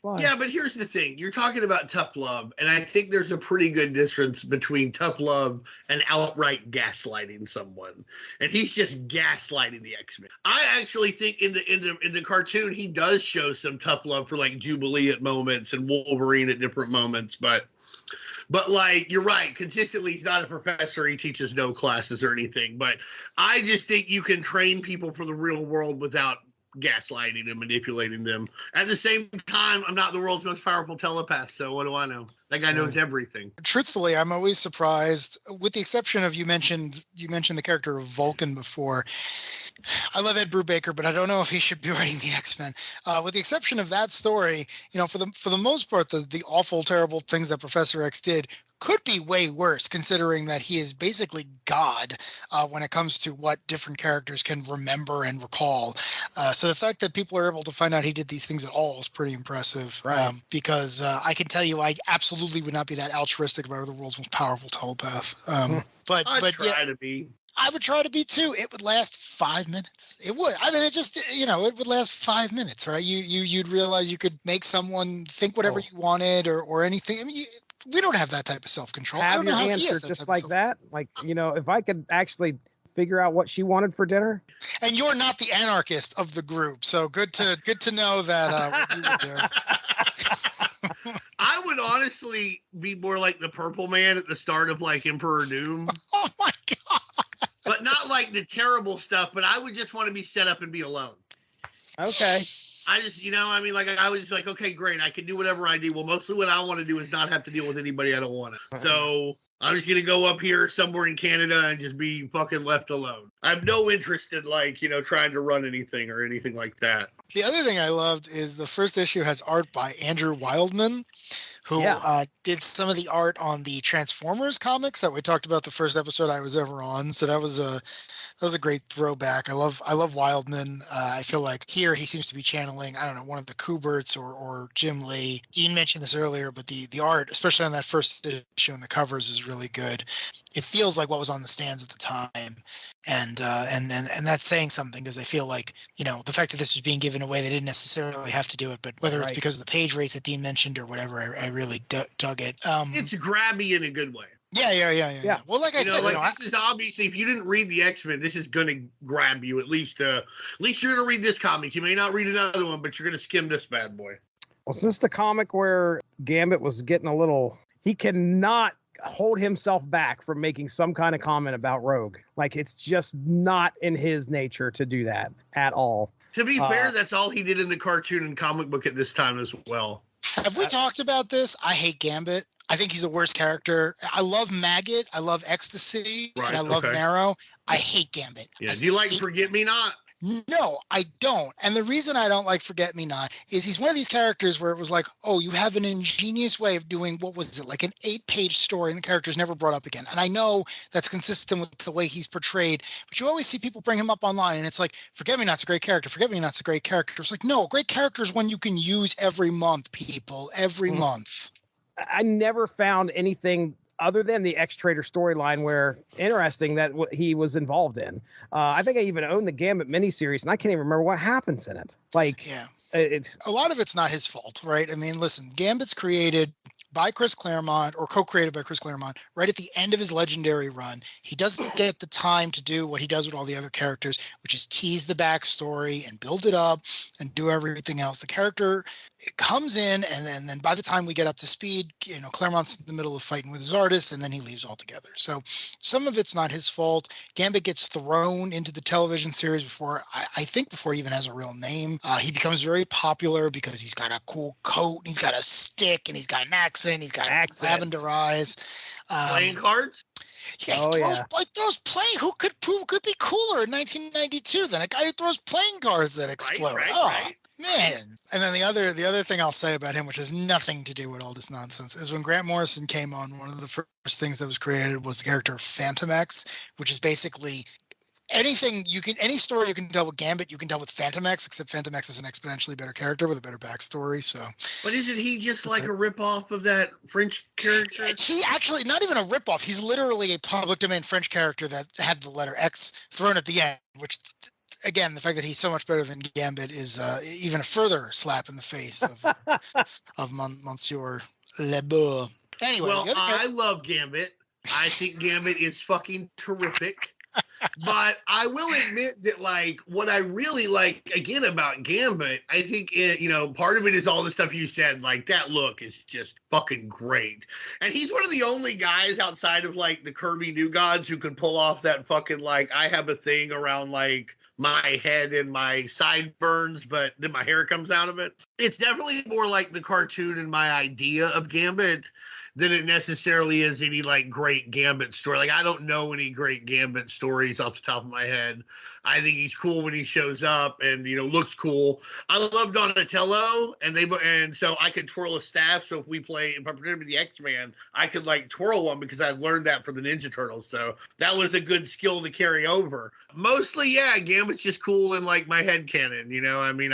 Fine. Yeah, but here's the thing. You're talking about tough love, and I think there's a pretty good difference between tough love and outright gaslighting someone. And he's just gaslighting the X-Men. I actually think in the cartoon he does show some tough love for, like, Jubilee at moments and Wolverine at different moments, but like, you're right, consistently he's not a professor. He teaches no classes or anything. But I just think you can train people for the real world without gaslighting and manipulating them. At the same time, I'm not the world's most powerful telepath, so what do I know? That guy knows everything. Truthfully, I'm always surprised, with the exception of you mentioned the character of Vulcan before. I love Ed Brubaker, but I don't know if he should be writing the X-Men. With the exception of that story, for the most part, the awful, terrible things that Professor X did could be way worse, considering that he is basically God when it comes to what different characters can remember and recall. So the fact that people are able to find out he did these things at all is pretty impressive. Right. Because I can tell you, I absolutely would not be that altruistic if I were the world's most powerful telepath. But try to be. I would try to be too. It would last 5 minutes. It would. I mean, it just, it would last 5 minutes, right? You'd realize you could make someone think whatever you wanted or anything. I mean, we don't have that type of self-control. Have I don't know your how he answer has that just type like of that. Like, if I could actually figure out what she wanted for dinner. And you're not the anarchist of the group, so good to know that you were there. I would honestly be more like the Purple Man at the start of, like, Emperor Doom. Oh my God. But not like the terrible stuff, but I would just want to be set up and be alone. Okay. I just, I was just like, okay, great. I can do whatever I do. Well, mostly what I want to do is not have to deal with anybody I don't want to. So I'm just going to go up here somewhere in Canada and just be fucking left alone. I have no interest in, like, trying to run anything or anything like that. The other thing I loved is the first issue has art by Andrew Wildman, who did some of the art on the Transformers comics that we talked about the first episode I was ever on. So that was a great throwback. I love Wildman. I feel like here he seems to be channeling, I don't know, one of the Kuberts or Jim Lee. Dean mentioned this earlier, but the art, especially on that first issue and the covers, is really good. It feels like what was on the stands at the time. And that's saying something, because I feel like, the fact that this was being given away, they didn't necessarily have to do it, but whether it's because of the page rates that Dean mentioned or whatever, I really dug it. It's grabby in a good way. Yeah. Well, like I said, this is obviously, if you didn't read the X-Men, this is going to grab you. At least you're going to read this comic. You may not read another one, but you're going to skim this bad boy. Well, since the comic where Gambit was getting he cannot hold himself back from making some kind of comment about Rogue. Like, it's just not in his nature to do that at all. To be fair, that's all he did in the cartoon and comic book at this time as well. Have we talked about this? I hate Gambit. I think he's the worst character. I love Maggot. I love Ecstasy. Right, and I love Marrow. I hate Gambit. Yeah. Do you like Forget Me Not? No, I don't. And the reason I don't like Forget Me Not is he's one of these characters where it was like, oh, you have an ingenious way of doing, what was it, like an 8-page story, and the character's never brought up again. And I know that's consistent with the way he's portrayed, but you always see people bring him up online, and it's like, Forget Me Not's a great character. Forget Me Not's a great character. It's like, no, great character is one you can use every month, people, every month. I never found anything other than the X-Trader storyline where interesting that he was involved in. I think I even own the Gambit miniseries, and I can't even remember what happens in it. Like, yeah, it's a lot of it's not his fault, right? I mean, listen, Gambit's created by Chris Claremont, or co-created by Chris Claremont, right at the end of his Legendary run. He doesn't get the time to do what he does with all the other characters, which is tease the backstory and build it up and do everything else. The character, it comes in, and then by the time we get up to speed, you know, Claremont's in the middle of fighting with his artists, and then he leaves altogether. So some of it's not his fault. Gambit gets thrown into the television series before, I think before he even has a real name. He becomes very popular because he's got a cool coat, and he's got a stick, and he's got an accent. He's got lavender eyes. Playing cards? Yeah, he throws playing. Who could be cooler in 1992 than a guy who throws playing cards that explode? Right. Man. And then the other thing I'll say about him, which has nothing to do with all this nonsense, is when Grant Morrison came on, one of the first things that was created was the character of Phantom X, which is basically any story you can tell with Gambit, you can tell with Phantom X, except Phantom X is an exponentially better character with a better backstory. So, but isn't he just like a ripoff of that French character? He actually not even a ripoff. He's literally a public domain French character that had the letter X thrown at the end, which, again, the fact that he's so much better than Gambit is even a further slap in the face of Monsieur Lebeau. Anyway, well, I love Gambit. I think Gambit is fucking terrific. But I will admit that, like, what I really like, again, about Gambit, I think, part of it is all the stuff you said. Like, that look is just fucking great. And he's one of the only guys outside of, like, the Kirby New Gods who can pull off that fucking, like, I have a thing around, like, my head and my sideburns, but then my hair comes out of it. It's definitely more like the cartoon and my idea of Gambit than it necessarily is any, like, great Gambit story. Like, I don't know any great Gambit stories off the top of my head. I think he's cool when he shows up and, looks cool. I love Donatello, and so I could twirl a staff. So if I pretend to be the X-Man, I could, like, twirl one because I've learned that from the Ninja Turtles. So that was a good skill to carry over. Mostly, yeah, Gambit's just cool in, like, my headcanon, I mean,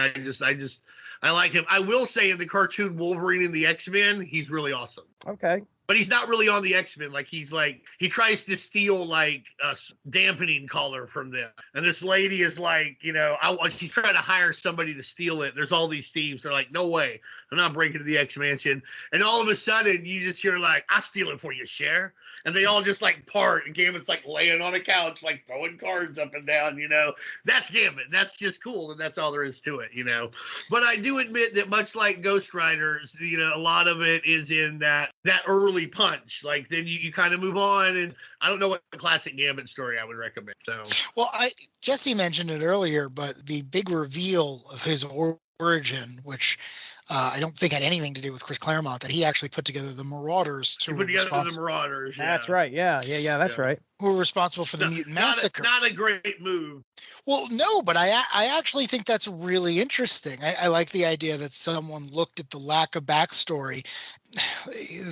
I like him. I will say in the cartoon Wolverine and the X-Men, he's really awesome. Okay. But he's not really on the X-Men. Like, he tries to steal, like, a dampening color from them. And this lady is like, she's trying to hire somebody to steal it. There's all these thieves. They're like, no way. I'm not breaking into the X-Mansion. And all of a sudden, you just hear, like, I'll steal it for you, Cher. And they all just, like, part. And Gambit's, like, laying on a couch, like, throwing cards up and down, That's Gambit. That's just cool. And that's all there is to it, But I do admit that much like Ghost Riders, a lot of it is in that early punch. Like, then you kind of move on. And I don't know what the classic Gambit story I would recommend. So, well, Jesse mentioned it earlier, but the big reveal of his origin, which I don't think had anything to do with Chris Claremont, that he actually put together the Marauders. He put together the Marauders. Yeah. That's right. Yeah. That's right. Who were responsible for the Mutant Massacre. Not a great move. Well, no, but I actually think that's really interesting. I like the idea that someone looked at the lack of backstory,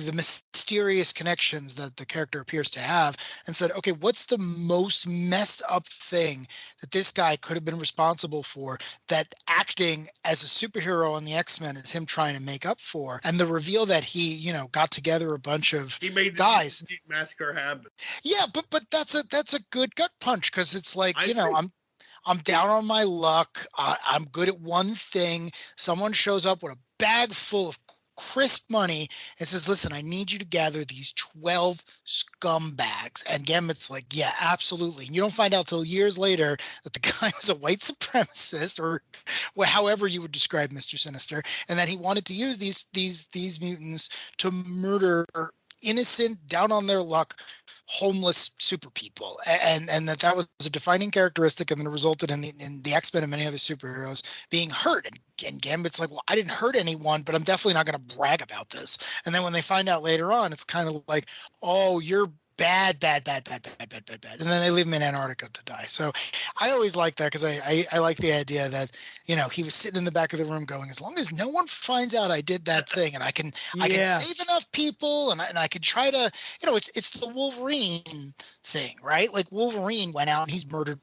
the mysterious connections that the character appears to have, and said, okay, what's the most messed up thing that this guy could have been responsible for that acting as a superhero on the X-Men is him trying to make up for? And the reveal that he, got together a bunch of guys. He made the Massacre happen. Yeah, but that's a good gut punch, because it's like, I'm down on my luck. I'm good at one thing. Someone shows up with a bag full of crisp money and says, listen, I need you to gather these 12 scumbags. And Gambit's like, yeah, absolutely. And you don't find out till years later that the guy was a white supremacist, or however you would describe Mr. Sinister, and that he wanted to use these mutants to murder innocent, down on their luck, homeless super people, and that was a defining characteristic, and then it resulted in the X-Men and many other superheroes being hurt. And Gambit's like, well, I didn't hurt anyone, but I'm definitely not going to brag about this. And then when they find out later on, it's kind of like, oh, you're bad. And then they leave him in Antarctica to die. So I always like that, because I like the idea that, he was sitting in the back of the room going, as long as no one finds out I did that thing, and I can save enough people, and I could try to, it's the Wolverine thing, right? Like Wolverine went out and he's murdered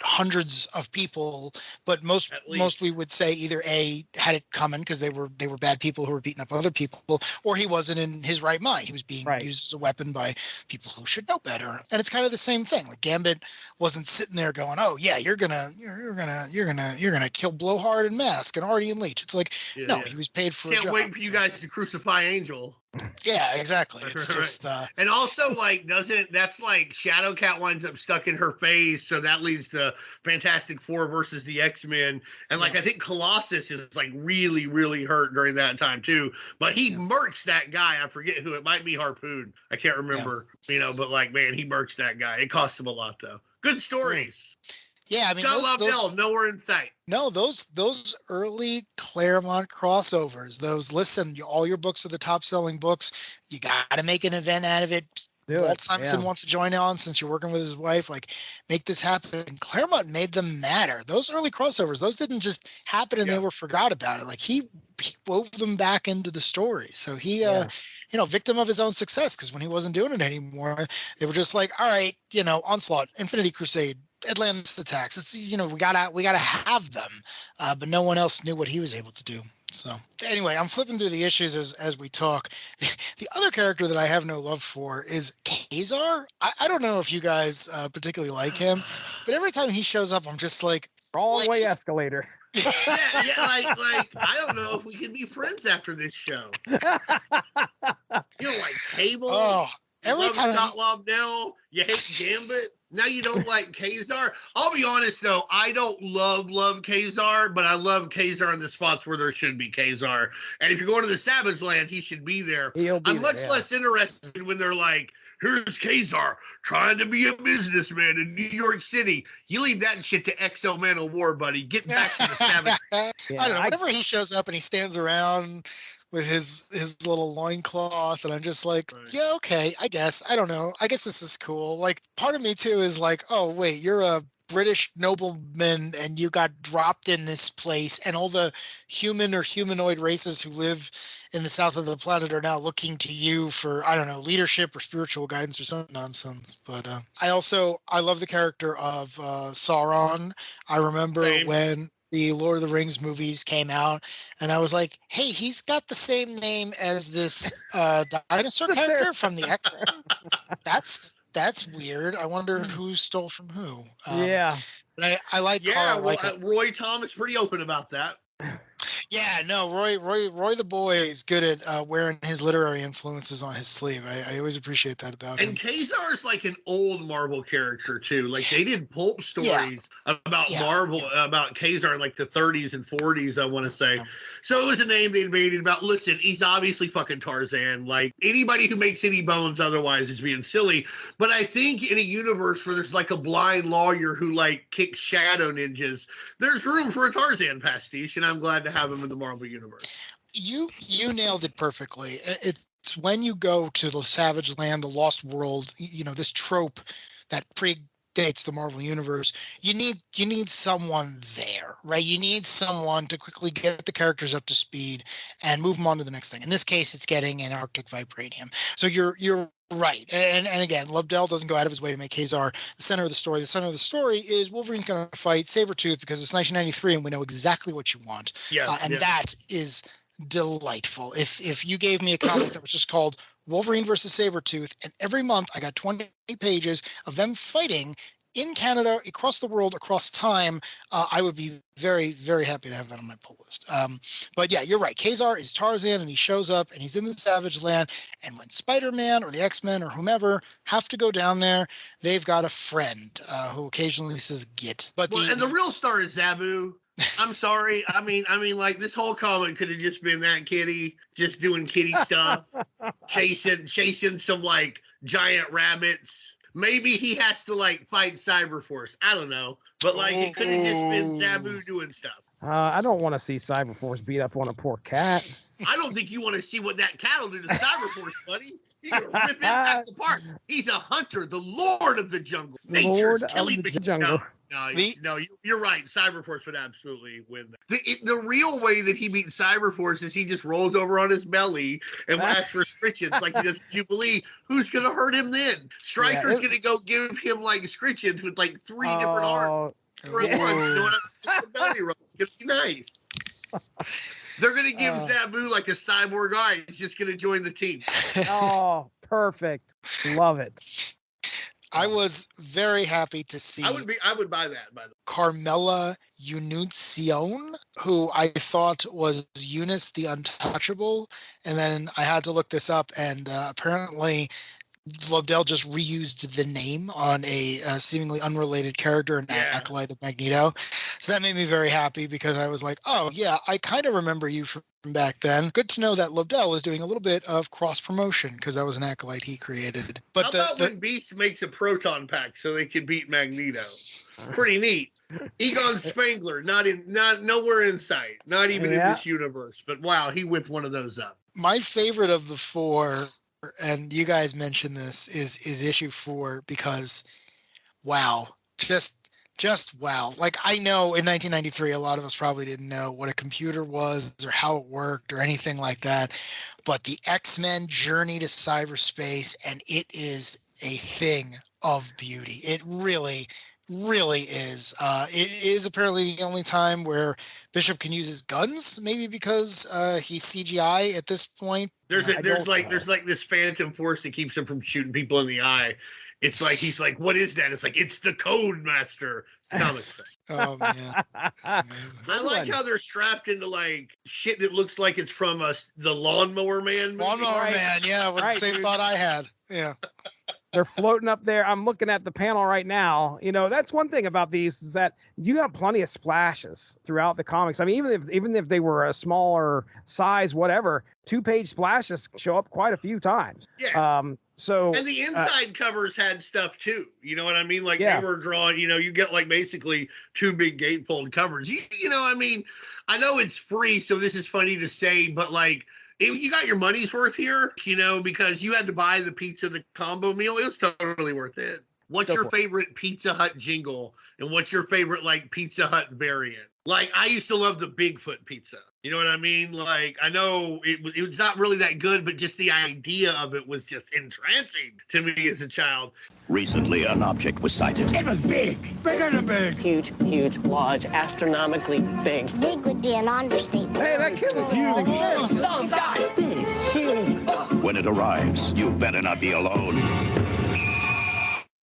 hundreds of people, but most we would say either A, had it coming because they were bad people who were beating up other people, or he wasn't in his right mind. He was being used as a weapon by people who should know better. And it's kind of the same thing. Like Gambit wasn't sitting there going, oh yeah, you're gonna kill Blowhard and Mask and Artie and Leech. It's like, he was paid for a job. Can't wait for you guys to crucify Angel. Yeah, exactly. It's just and also, like, that's like Shadowcat winds up stuck in her face, so that leads to Fantastic Four versus the X-Men. And like, I think Colossus is like really, really hurt during that time too. But he murks that guy. I forget who it might be. Harpoon. I can't remember. But like, man, he murks that guy. It costs him a lot though. Good stories. Yeah, I mean, Scott Lobdell, nowhere in sight. No, those early Claremont crossovers. Listen, all your books are the top-selling books. You got to make an event out of it. Walt Simonson wants to join on since you're working with his wife. Like, make this happen. Claremont made them matter. Those early crossovers, those didn't just happen and they were forgot about it. Like, he wove them back into the story. So he, victim of his own success, because when he wasn't doing it anymore, they were just like, all right, Onslaught, Infinity Crusade, Atlantis attacks. It's we gotta have them, but no one else knew what he was able to do. So anyway, I'm flipping through the issues as we talk. The other character that I have no love for is Kazar. I don't know if you guys particularly like him, but every time he shows up, I'm just like, wrong way escalator. Like I don't know if we can be friends after this show. Like Cable. Oh, every time Scott Lobdell, you hate Gambit. Now you don't like Kazar. I'll be honest though, I don't love Kazar, but I love Kazar in the spots where there should be Kazar. And if you're going to the Savage Land, he should be there. I'm much less interested when they're like, here's Kazar trying to be a businessman in New York City. You leave that shit to XO Man of War, buddy. Get back to the Savage. I don't know. Whenever he shows up and he stands around with his little loincloth, and I'm just like, yeah, okay, I guess. I don't know. I guess this is cool. Like, part of me too is like, oh wait, you're a British nobleman and you got dropped in this place, and all the human or humanoid races who live in the south of the planet are now looking to you for, I don't know, leadership or spiritual guidance or some nonsense. But I love the character of Sauron. I remember when the Lord of the Rings movies came out, and I was like, hey, he's got the same name as this dinosaur character from the X-Men. That's weird. I wonder who stole from who. But I like Carl. Roy Thomas pretty open about that. Yeah, no, Roy the boy is good at wearing his literary influences on his sleeve. I always appreciate that about him. And Kazar is like an old Marvel character too. Like they did pulp stories about Marvel, about Kazar in like the 30s and 40s, I want to say. So it was a name they made about, listen, he's obviously fucking Tarzan. Like anybody who makes any bones otherwise is being silly. But I think in a universe where there's like a blind lawyer who like kicks shadow ninjas, there's room for a Tarzan pastiche, and I'm glad to have him in the Marvel universe. You nailed it perfectly. It's when you go to the Savage Land, the Lost World, this trope that predates the Marvel universe. You need someone there, right? You need someone to quickly get the characters up to speed and move them on to the next thing. In this case, it's getting an Arctic vibranium. So you're right. And again, Lobdell doesn't go out of his way to make Kazar the center of the story. The center of the story is Wolverine's going to fight Sabretooth because it's 1993 and we know exactly what you want. That is delightful. If you gave me a comic that was just called Wolverine versus Sabretooth, and every month I got 20 pages of them fighting in Canada, across the world, across time, I would be very, very happy to have that on my pull list. But yeah, you're right. Kazar is Tarzan, and he shows up, and he's in the Savage Land. And when Spider-Man or the X-Men or whomever have to go down there, they've got a friend who occasionally says "git." But the real star is Zabu. I'm sorry. I mean, like this whole comic could have just been that kitty just doing kitty stuff, chasing some like giant rabbits. Maybe he has to like fight Cyberforce. I don't know, but like it could have just been Sabu doing stuff. I don't want to see Cyberforce beat up on a poor cat. I don't think you want to see what that cat will do to Cyberforce, buddy. He's gonna rip it back apart. He's a hunter, the lord of the jungle. Nature's killing the jungle. No, you're right. Cyberforce would absolutely win that. The real way that he beats Cyberforce is he just rolls over on his belly and asks for scritchins like he does Jubilee. Who's going to hurt him then? Stryker's going to go give him like scritchins with like 3 different arms. Doing the belly roll. It's going to be nice. They're going to give Sabu like a cyborg eye. He's just going to join the team. Oh, perfect. Love it. I was very happy to see. I would buy that, by the way. Carmela Ununcion, who I thought was Eunice the Untouchable, and then I had to look this up, and apparently Lobdell just reused the name on a seemingly unrelated character, an acolyte of Magneto. So that made me very happy because I was like, oh yeah, I kind of remember you from back then. Good to know that Lobdell was doing a little bit of cross promotion because that was an acolyte he created. But how about when Beast makes a proton pack so they can beat Magneto? Pretty neat. Egon Spangler, not nowhere in sight, not even in this universe. But wow, he whipped one of those up. My favorite of the 4, and you guys mentioned this, is issue 4 because wow, just wow. Like, I know in 1993 a lot of us probably didn't know what a computer was or how it worked or anything like that, but the X-Men journey to cyberspace, and it is a thing of beauty. It really is. It is apparently the only time where Bishop can use his guns, maybe because he's CGI at this point. There's like this phantom force that keeps him from shooting people in the eye. It's like he's like, what is that? It's like, it's the Code Master. It's the comic thing. Oh man, that's amazing. I like how they're strapped into like shit that looks like it's from the Lawnmower Man movie. Lawnmower Man, yeah, was the same thought I had. Yeah. They're floating up there. I'm looking at the panel right now. You know, that's one thing about these is that you have plenty of splashes throughout the comics. I mean, even if they were a smaller size, whatever, 2-page splashes show up quite a few times. Yeah. And the inside covers had stuff too. You know what I mean? Like they were drawing, you get like basically 2 big gatefold covers. You know, I mean, I know it's free, so this is funny to say, but like, you got your money's worth here, because you had to buy the pizza, the combo meal. It was totally worth it. What's your favorite Pizza Hut jingle? And what's your favorite, like, Pizza Hut variant? Like, I used to love the Bigfoot pizza. You know what I mean? Like, I know it was not really that good, but just the idea of it was just entrancing to me as a child. Recently, an object was sighted. It was big. Bigger than big. Huge, large, astronomically big. Big would be an understatement. Hey, that kid was huge. Long guy. Big, huge. When it arrives, you better not be alone.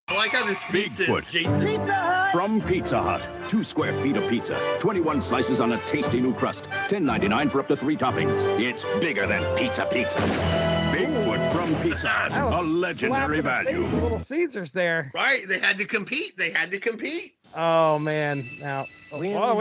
I like how this pizza is Jason. Pizza Hut! From Pizza Hut. 2 square feet of pizza. 21 slices on a tasty new crust. $10.99 for up to 3 toppings. It's bigger than pizza. Bigfoot from Pizza Hut. A legendary value. Little Caesars there. Right. They had to compete. Oh, man. Now, wait, Hold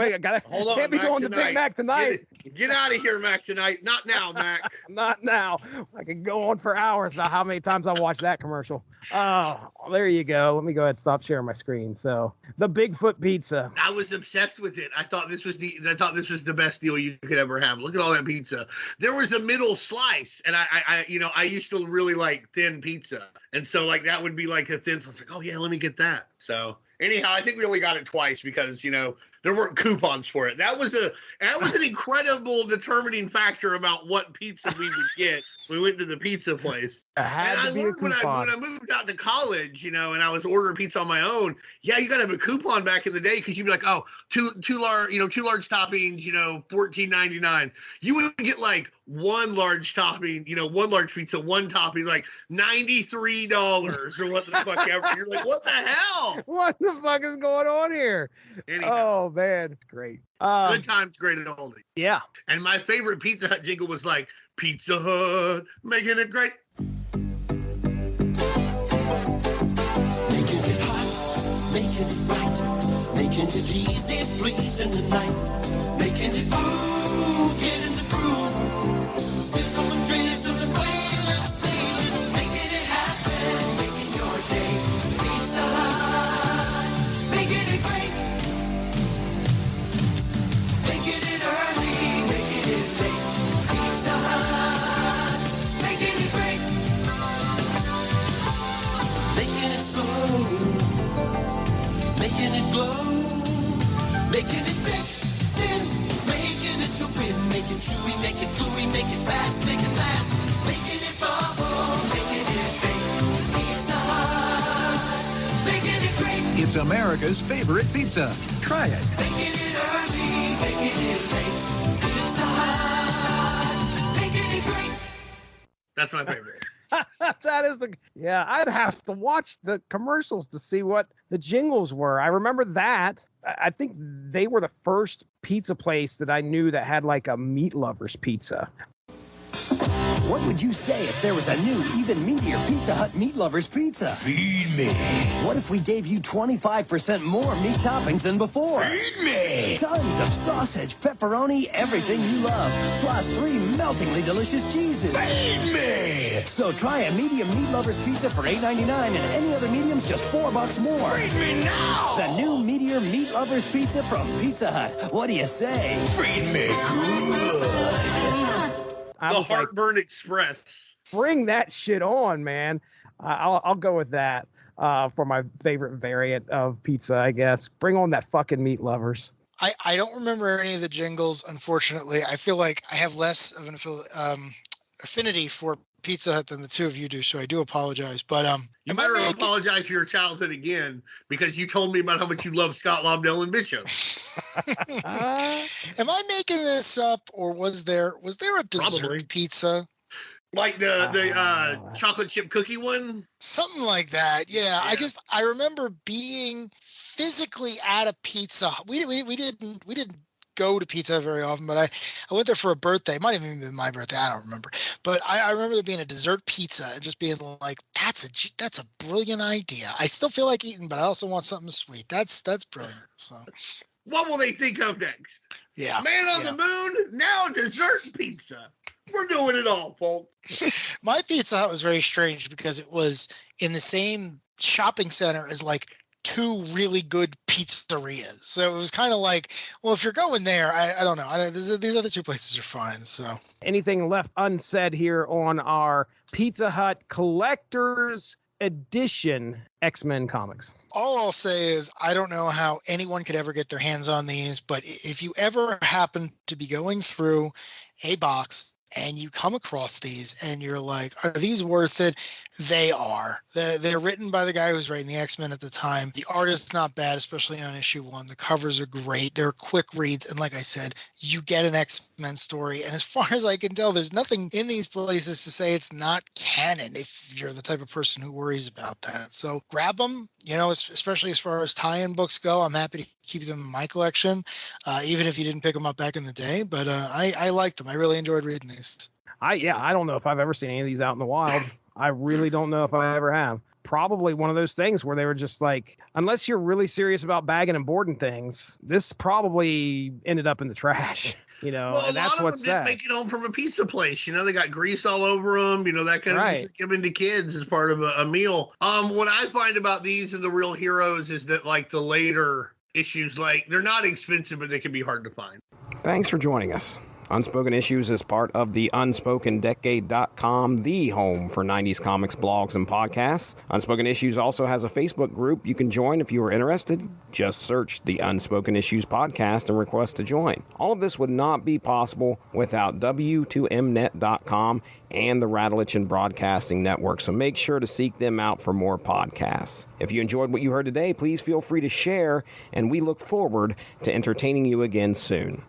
on, can't be Mac going tonight. to Big Mac tonight. Get out of here, Mac, tonight. Not now, Mac. Not now. I could go on for hours about how many times I watched that commercial. Oh, there you go. Let me go ahead and stop sharing my screen. So, the Bigfoot pizza. I was obsessed with it. I thought this was the best deal you could ever have. Look at all that pizza. There was a middle slice, and I used to really like thin pizza, and so like that would be like a thin. So I was like, oh yeah, let me get that. So anyhow, I think we only got it twice because there weren't coupons for it. That was an incredible determining factor about what pizza we would get. We went to the pizza place. And I learned when I moved out to college, and I was ordering pizza on my own. Yeah, you got to have a coupon back in the day because you'd be like, oh, two large toppings, $14.99. You would get like 1 large topping, 1 large pizza, 1 topping, like $93 or what the fuck ever. You're like, what the hell? What the fuck is going on here? Anyhow. Oh man, it's great. Good times, great and oldie. Yeah. And my favorite Pizza Hut jingle was like, Pizza Hut, making it great. Making it hot, making it right, making Making it easy, pleasing tonight. Making it move, get in the groove. Sizzle and drizzle and wail and sail. Making it happen, making your day. Pizza Hut, making it great. Making it early, making it late. Pizza Hut, making it great. Making it slow, making it glow, making it thick, thin, making it to win, make it chewy, make it gluey, make it fast, make it last, making it bubble, making it big. Pizza Hut, making it great. It's America's favorite pizza. Try it. Making it early, making it late. Pizza Hut, making it great. That's my favorite. That is yeah, I'd have to watch the commercials to see what the jingles were. I remember that. I think they were the first pizza place that I knew that had like a meat lovers pizza. What would you say if there was a new, even meatier Pizza Hut Meat Lovers pizza? Feed me. What if we gave you 25% more meat toppings than before? Feed me. Tons of sausage, pepperoni, everything you love, plus 3 meltingly delicious cheeses. Feed me. So try a medium Meat Lovers pizza for $8.99 and any other medium's just $4 more. Feed me now. The new meatier Meat Lovers pizza from Pizza Hut. What do you say? Feed me good. The Heartburn Express. Bring that shit on, man. I'll go with that for my favorite variant of pizza, I guess. Bring on that fucking meat lovers. I don't remember any of the jingles, unfortunately. I feel like I have less of an affinity for Pizza Hut than the two of you do, so I do apologize. But you better apologize for your childhood again, because you told me about how much you love Scott Lobdell and Bishop. Am I making this up, or was there a dessert pizza? Like the chocolate chip cookie one? Something like that. Yeah. I remember being physically at a Pizza Hut. We didn't go to Pizza Hut very often, but I went there for a birthday. It might have even been my birthday. I don't remember. But I remember there being a dessert pizza and just being like, that's a brilliant idea. I still feel like eating, but I also want something sweet. That's brilliant. So what will they think of next? Yeah. Man on the moon, now dessert pizza. We're doing it all, folks. My Pizza Hut was very strange because it was in the same shopping center as like 2 really good pizzerias. So it was kind of like, well, if you're going there, I don't know. These other 2 places are fine. So anything left unsaid here on our Pizza Hut Collector's Edition X-Men comics? All I'll say is I don't know how anyone could ever get their hands on these, but if you ever happen to be going through a box and you come across these and you're like, are these worth it? They are. They're written by the guy who was writing the X-Men at the time. The art is not bad, especially on issue 1. The covers are great. They're quick reads. And like I said, you get an X-Men story. And as far as I can tell, there's nothing in these places to say it's not canon if you're the type of person who worries about that. So grab them, especially as far as tie-in books go. I'm happy to keep them in my collection, even if you didn't pick them up back in the day. But I like them. I really enjoyed reading these. I don't know if I've ever seen any of these out in the wild. I really don't know if I ever have. Probably one of those things where they were just like, unless you're really serious about bagging and boarding things, this probably ended up in the trash. Well, and that's what's sad. Didn't make it home from a pizza place. They got grease all over them. That kind of thing given to kids as part of a meal. What I find about these and the real heroes is that like the later issues, like they're not expensive, but they can be hard to find. Thanks for joining us. Unspoken Issues is part of the UnspokenDecade.com, the home for 90s comics, blogs, and podcasts. Unspoken Issues also has a Facebook group you can join if you are interested. Just search the Unspoken Issues podcast and request to join. All of this would not be possible without W2Mnet.com and the Rattleitch Broadcasting Network, so make sure to seek them out for more podcasts. If you enjoyed what you heard today, please feel free to share, and we look forward to entertaining you again soon.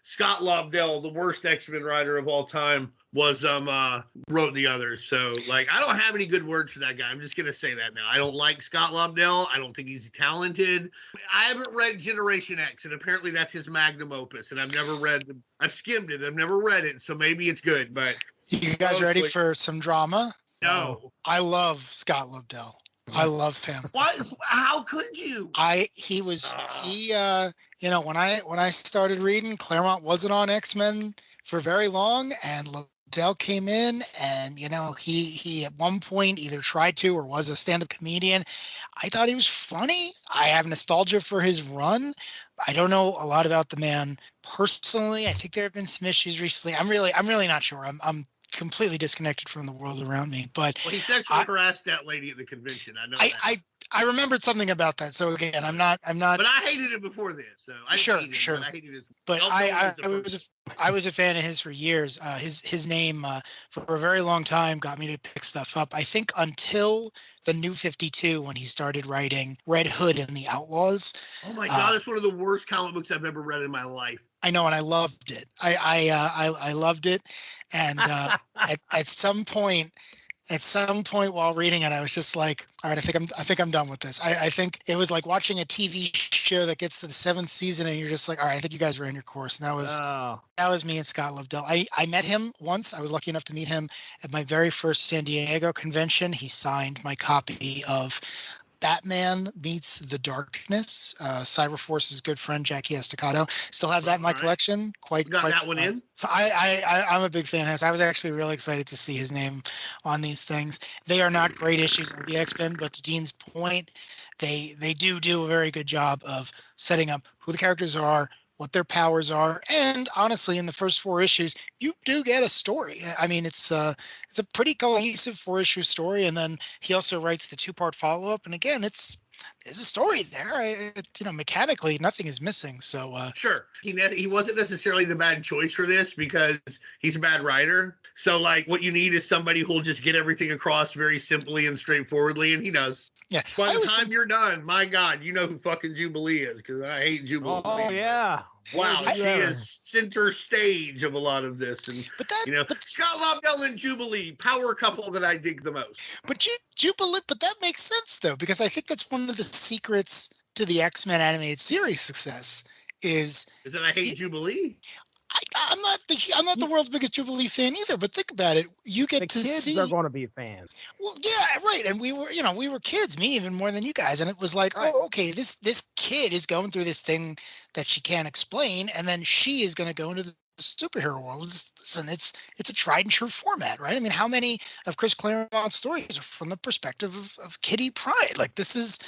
Scott Lobdell, the worst X-Men writer of all time, wrote the others. So, I don't have any good words for that guy. I'm just going to say that now. I don't like Scott Lobdell. I don't think he's talented. I haven't read Generation X, and apparently that's his magnum opus, and I've never read them. I've skimmed it. I've never read it, so maybe it's good, but... You guys ready for some drama? No. I love Scott Lobdell. I love him. What? How could you? When I started reading, Claremont wasn't on X-Men for very long, and Lobdell came in, and he at one point either tried to or was a stand-up comedian. I thought he was funny. I have nostalgia for his run. I don't know a lot about the man personally. I think there have been some issues recently. I'm really not sure. I'm completely disconnected from the world around me. But he sexually harassed that lady at the convention. I know that. I remembered something about that. So again, I'm not. But I hated it before this. So I sure. But I hated it. But I was a fan of his for years. His name for a very long time got me to pick stuff up. I think until the New 52 when he started writing Red Hood and the Outlaws. Oh my God, it's one of the worst comic books I've ever read in my life. I know, and I loved it. I loved it, and at some point while reading it, I was just like, all right, I think I'm done with this. I think it was like watching a TV show that gets to the 7th season, and you're just like, all right, I think you guys ran your course. And that was me and Scott Lobdell. I met him once. I was lucky enough to meet him at my very first San Diego convention. He signed my copy of Batman Meets the Darkness, Cyberforce's good friend Jackie Estacado. Still have that in my collection. Quite that one in. So I'm a big fan of his. I was actually really excited to see his name on these things. They are not great issues of the X-Men, but to Dean's point, they do a very good job of setting up who the characters are, what their powers are, and honestly, in the first 4 issues, you do get a story. I mean, it's a pretty cohesive 4-issue story, and then he also writes the 2-part follow-up, and again, there's a story there. Mechanically, nothing is missing. So sure, he wasn't necessarily the bad choice for this because he's a bad writer. So like, what you need is somebody who'll just get everything across very simply and straightforwardly, and he does. Yeah. By the time you're done, my God, you know who fucking Jubilee is, because I hate Jubilee. Oh yeah. Wow, she is center stage of a lot of this, and Scott Lobdell and Jubilee, power couple that I dig the most. But Jubilee, but that makes sense though, because I think that's one of the secrets to the X-Men animated series success is that I hate Jubilee. I'm not the world's biggest Jubilee fan either, but think about it. You get to see. Kids are going to be fans. Well, yeah, right. And we were kids, me even more than you guys. And it was like, oh, okay, this kid is going through this thing that she can't explain, and then she is going to go into the superhero world. Listen, it's a tried and true format, right? I mean, how many of Chris Claremont's stories are from the perspective of Kitty Pryde? Like this is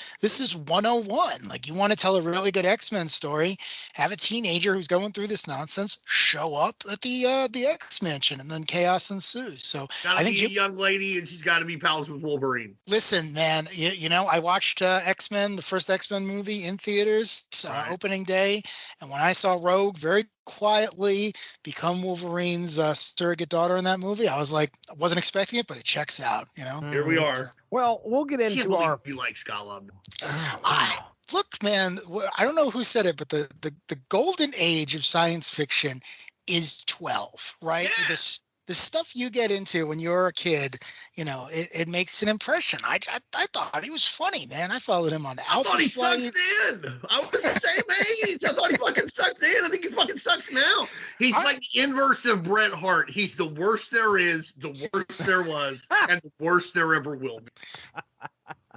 101. Like, you want to tell a really good X-Men story, have a teenager who's going through this nonsense show up at the X Mansion, and then chaos ensues. So I think a young lady, and she's got to be pals with Wolverine. Listen, man, I watched X-Men, the first X-Men movie in theaters opening day, and when I saw Rogue very quietly become Wolverine's surrogate daughter in that movie, I was like, I wasn't expecting it, but it checks out. Here we are. Well, we'll get into our. You like Scott Lobdell. Look, man, I don't know who said it, but the golden age of science fiction is 12, right? Yeah. The stuff you get into when you're a kid, it makes an impression. I thought he was funny, man. I followed him on Alpha. I thought he sucked in. I was the same age. I thought he fucking sucked in. I think he fucking sucks now. He's like the inverse of Bret Hart. He's the worst there is, the worst there was, and the worst there ever will be.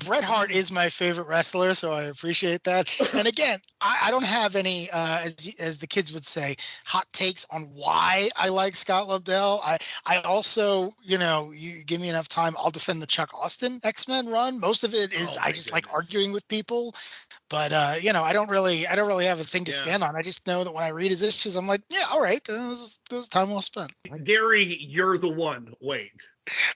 Bret Hart is my favorite wrestler, so I appreciate that. And again, I don't have any, as the kids would say, hot takes on why I like Scott Lobdell. I also, you give me enough time, I'll defend the Chuck Austin X-Men run. Most of it is I just like arguing with people, but I don't really have a thing to stand on. I just know that when I read his issues, I'm like, yeah, all right, this is time well spent. Darry, you're the one. Wait.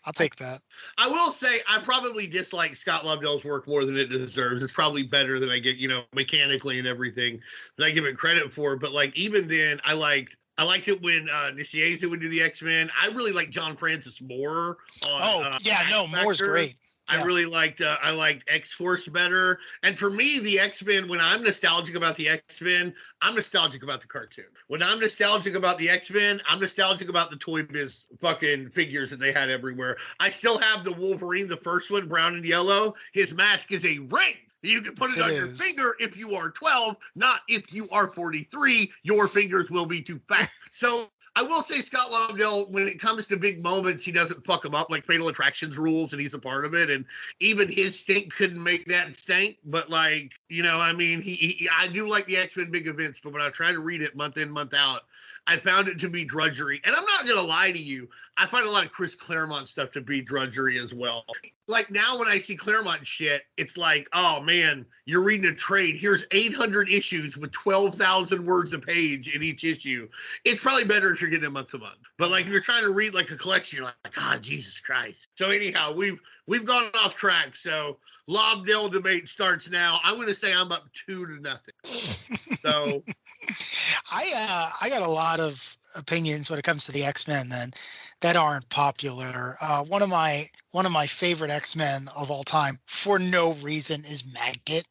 I'll take that. I will say I probably dislike Scott Lobdell's work more than it deserves. It's probably better than I get, mechanically and everything that I give it credit for. But like, even then, I liked it when Nicieza would do the X-Men. I really like John Francis more. Moore's great. I really liked X-Force better. And for me, the X-Men, when I'm nostalgic about the X-Men, I'm nostalgic about the cartoon. When I'm nostalgic about the X-Men, I'm nostalgic about the Toy Biz fucking figures that they had everywhere. I still have the Wolverine, the first one, brown and yellow. His mask is a ring. You can put it on your finger if you are 12, not if you are 43. Your fingers will be too fat. So I will say Scott Lobdell, when it comes to big moments, he doesn't fuck them up like Fatal Attractions rules, and he's a part of it. And even his stink couldn't make that stink. But like, you know, I mean, I do like the X-Men big events, but when I try to read it month in, month out, I found it to be drudgery. And I'm not going to lie to you. I find a lot of Chris Claremont stuff to be drudgery as well. Like now when I see Claremont shit, it's like, oh man, you're reading a trade. Here's 800 issues with 12,000 words a page in each issue. It's probably better if you're getting it month to month. But like if you're trying to read like a collection, you're like, God, Jesus Christ. So anyhow, we've gone off track. So Lobdell debate starts now. I'm going to say I'm up 2-0. So I got a lot of opinions when it comes to the X-Men then that aren't popular. One of my favorite X-Men of all time for no reason is Maggot.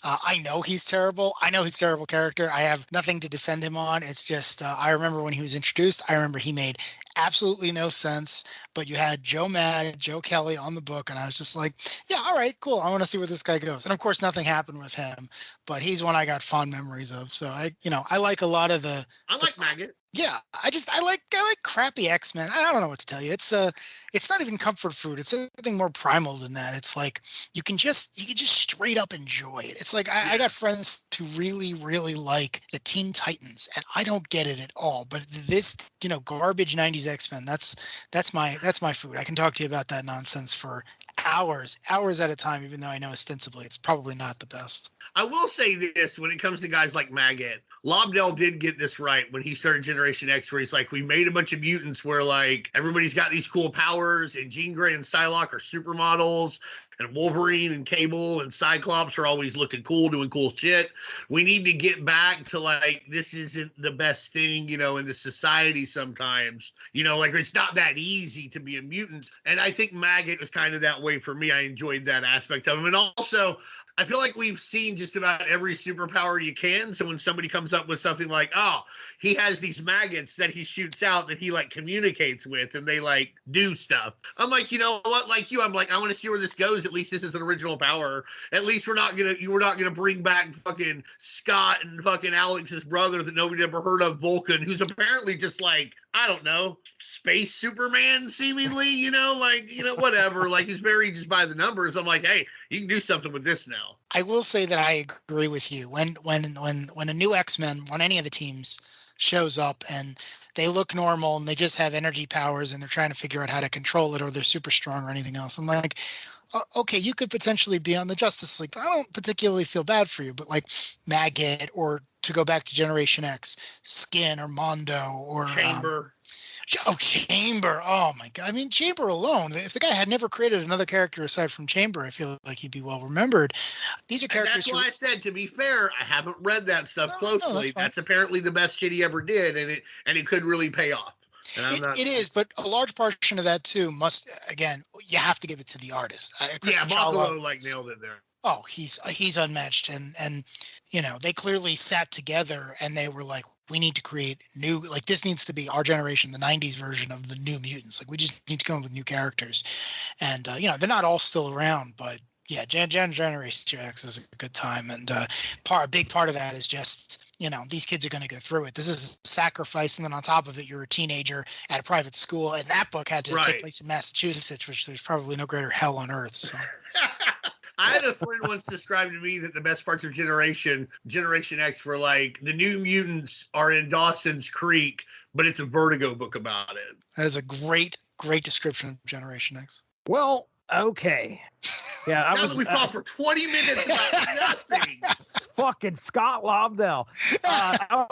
I know he's terrible. I know he's a terrible character. I have nothing to defend him on. It's just I remember when he was introduced, I remember he made absolutely no sense, but you had Joe Kelly on the book, and I was just like, yeah, all right, cool. I want to see where this guy goes. And of course, nothing happened with him, but he's one I got fond memories of. So I like a lot of the. I like Maggot. Yeah, I like crappy X-Men. I don't know what to tell you. It's not even comfort food. It's something more primal than that. It's like you can just straight up enjoy it. It's like I got friends who really, really like the Teen Titans, and I don't get it at all. But this, garbage 90s X-Men, that's my food. I can talk to you about that nonsense for hours at a time, even though I know ostensibly it's probably not the best. I will say this, when it comes to guys like Maggot, Lobdell did get this right when he started Generation X, where he's like, we made a bunch of mutants where like everybody's got these cool powers, and Jean Grey and Psylocke are supermodels, and Wolverine and Cable and Cyclops are always looking cool, doing cool shit. We need to get back to like, this isn't the best thing, in the society sometimes. Like it's not that easy to be a mutant. And I think Maggot was kind of that way for me. I enjoyed that aspect of him. And also, I feel like we've seen just about every superpower you can. So when somebody comes up with something like, oh, he has these maggots that he shoots out that he like communicates with, and they like do stuff. I'm like, you know what? Like you, I'm like, I want to see where this goes. At least this is an original power. At least we're not gonna bring back fucking Scott and fucking Alex's brother that nobody ever heard of, Vulcan, who's apparently just like, I don't know, space Superman seemingly, whatever. Like he's very just by the numbers. I'm like, hey, you can do something with this now. I will say that I agree with you. When a new X-Men on any of the teams shows up and they look normal and they just have energy powers and they're trying to figure out how to control it, or they're super strong or anything else, I'm like, okay, you could potentially be on the Justice League, but I don't particularly feel bad for you. But like Maggot, or to go back to Generation X, Skin or Mondo or Chamber. Chamber. Oh my God. I mean, Chamber alone, if the guy had never created another character aside from Chamber, I feel like he'd be well remembered. These are characters. And that's why I said, to be fair, I haven't read that stuff closely. That's apparently the best shit he ever did, and it could really pay off. It is, but a large portion of that too you have to give it to the artist. Bocalo nailed it there. Oh, he's unmatched, and they clearly sat together and they were like, we need to create new, like this needs to be our generation, the 90s version of the New Mutants. Like we just need to come up with new characters, and they're not all still around, but yeah, Generation X is a good time, and a big part of that is just these kids are going to go through it. This is a sacrifice, and then on top of it, you're a teenager at a private school, and that book had to take place in Massachusetts, which there's probably no greater hell on earth. So. I had a friend once describe to me that the best parts of Generation X were like, the New Mutants are in Dawson's Creek, but it's a Vertigo book about it. That is a great description of Generation X. Well, okay. Yeah, we talked for 20 minutes about nothing. Fucking Scott Lobdell. I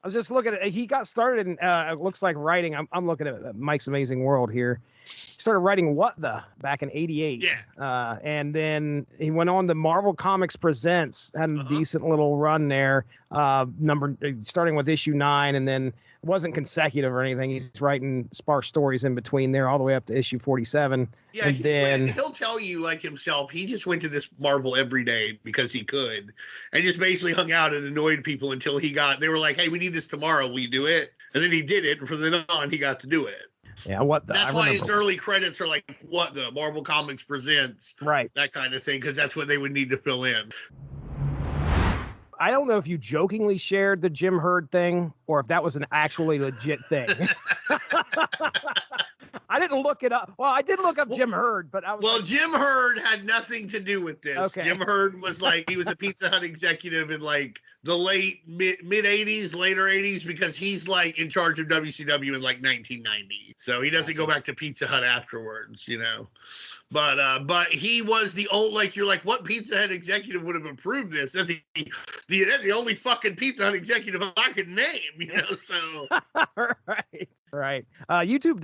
was just looking at it. He got started in, it looks like writing. I'm looking at Mike's Amazing World here. He started writing What The back in 88. Yeah. And then he went on to Marvel Comics Presents, had a decent little run there. Starting with issue 9, and then it wasn't consecutive or anything. He's writing sparse stories in between there all the way up to issue 47. Yeah, and he'll tell you like himself, he just went to this Marvel every day because he could, and just basically hung out and annoyed people until they were like, hey, we need this tomorrow, will you do it? And then he did it, and from then on he got to do it. Yeah, That's why his early credits are like What The Marvel Comics Presents, right? That kind of thing, because that's what they would need to fill in. I don't know if you jokingly shared the Jim Hurd thing or if that was an actually legit thing. I didn't look it up. Well, I did look up Jim Hurd, but I was Well, Jim Hurd had nothing to do with this. Okay. Jim Hurd was like, he was a Pizza Hut executive in like the mid 80s, later 80s, because he's like in charge of WCW in like 1990. So he doesn't go back to Pizza Hut afterwards, you know. But he was the old, like, you're like, what Pizza Hut executive would have approved this? That's the only fucking Pizza Hut executive I could name, you know. So right. YouTube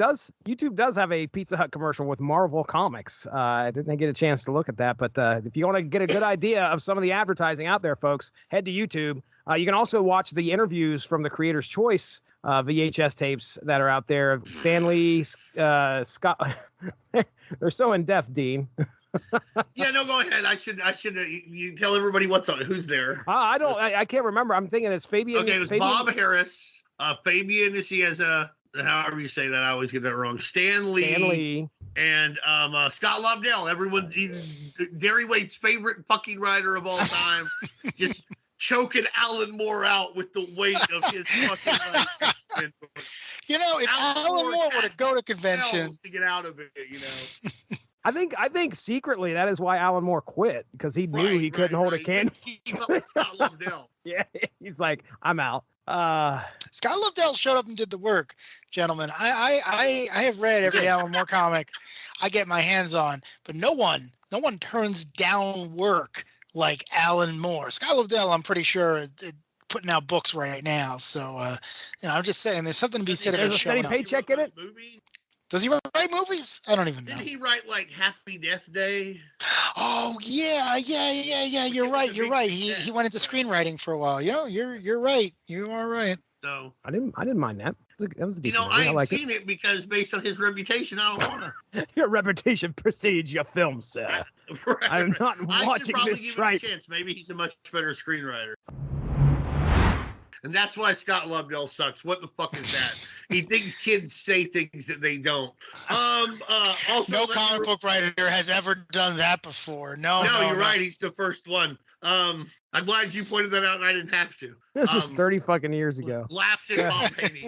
does have a Pizza Hut commercial with Marvel Comics. I didn't get a chance to look at that, but if you want to get a good idea of some of the advertising out there, folks, head to YouTube. You can also watch the interviews from the Creator's Choice VHS tapes that are out there. Stanley, Scott, they're so in depth, Dean. Yeah, no, go ahead. I should. You tell everybody who's there. I can't remember. I'm thinking it's Fabian. Okay, it was Bob Harris. Fabian is he as a however you say that. I always get that wrong. Stanley. And Scott Lobdell. Darry Waite's favorite fucking writer of all time. Just choking Alan Moore out with the weight of his fucking life. You know, if Alan Moore were to go to conventions to get out of it, you know. I think secretly that is why Alan Moore quit, because he knew he couldn't hold a candle. He keep up with Scott Lobdell. Yeah, he's like, I'm out. Scott Lobdell showed up and did the work, gentlemen. I have read every Alan Moore comic I get my hands on, but no one turns down work like Alan Moore. Scott Lobdell, I'm pretty sure, putting out books right now. So, I'm just saying, there's something to be said about showing up. There's a steady paycheck in it. Does he write movies? I don't even know. Didn't he write like Happy Death Day? Oh yeah. You're right. He went into screenwriting for a while. You know, you're right. You are right. So I didn't mind that. That was a decent I movie. ain't like seen it because based on his reputation, I don't want to. Your reputation precedes your film, sir. Right. I'm not watching probably this give tripe. him a chance. Maybe he's a much better screenwriter. And that's why Scott Lobdell sucks. What the fuck is that? He thinks kids say things that they don't. Also, no comic book writer has ever done that before. No, you're right. He's the first one. I'm glad you pointed that out, and I didn't have to. This was 30 fucking years ago. Laughs at Bob Haney.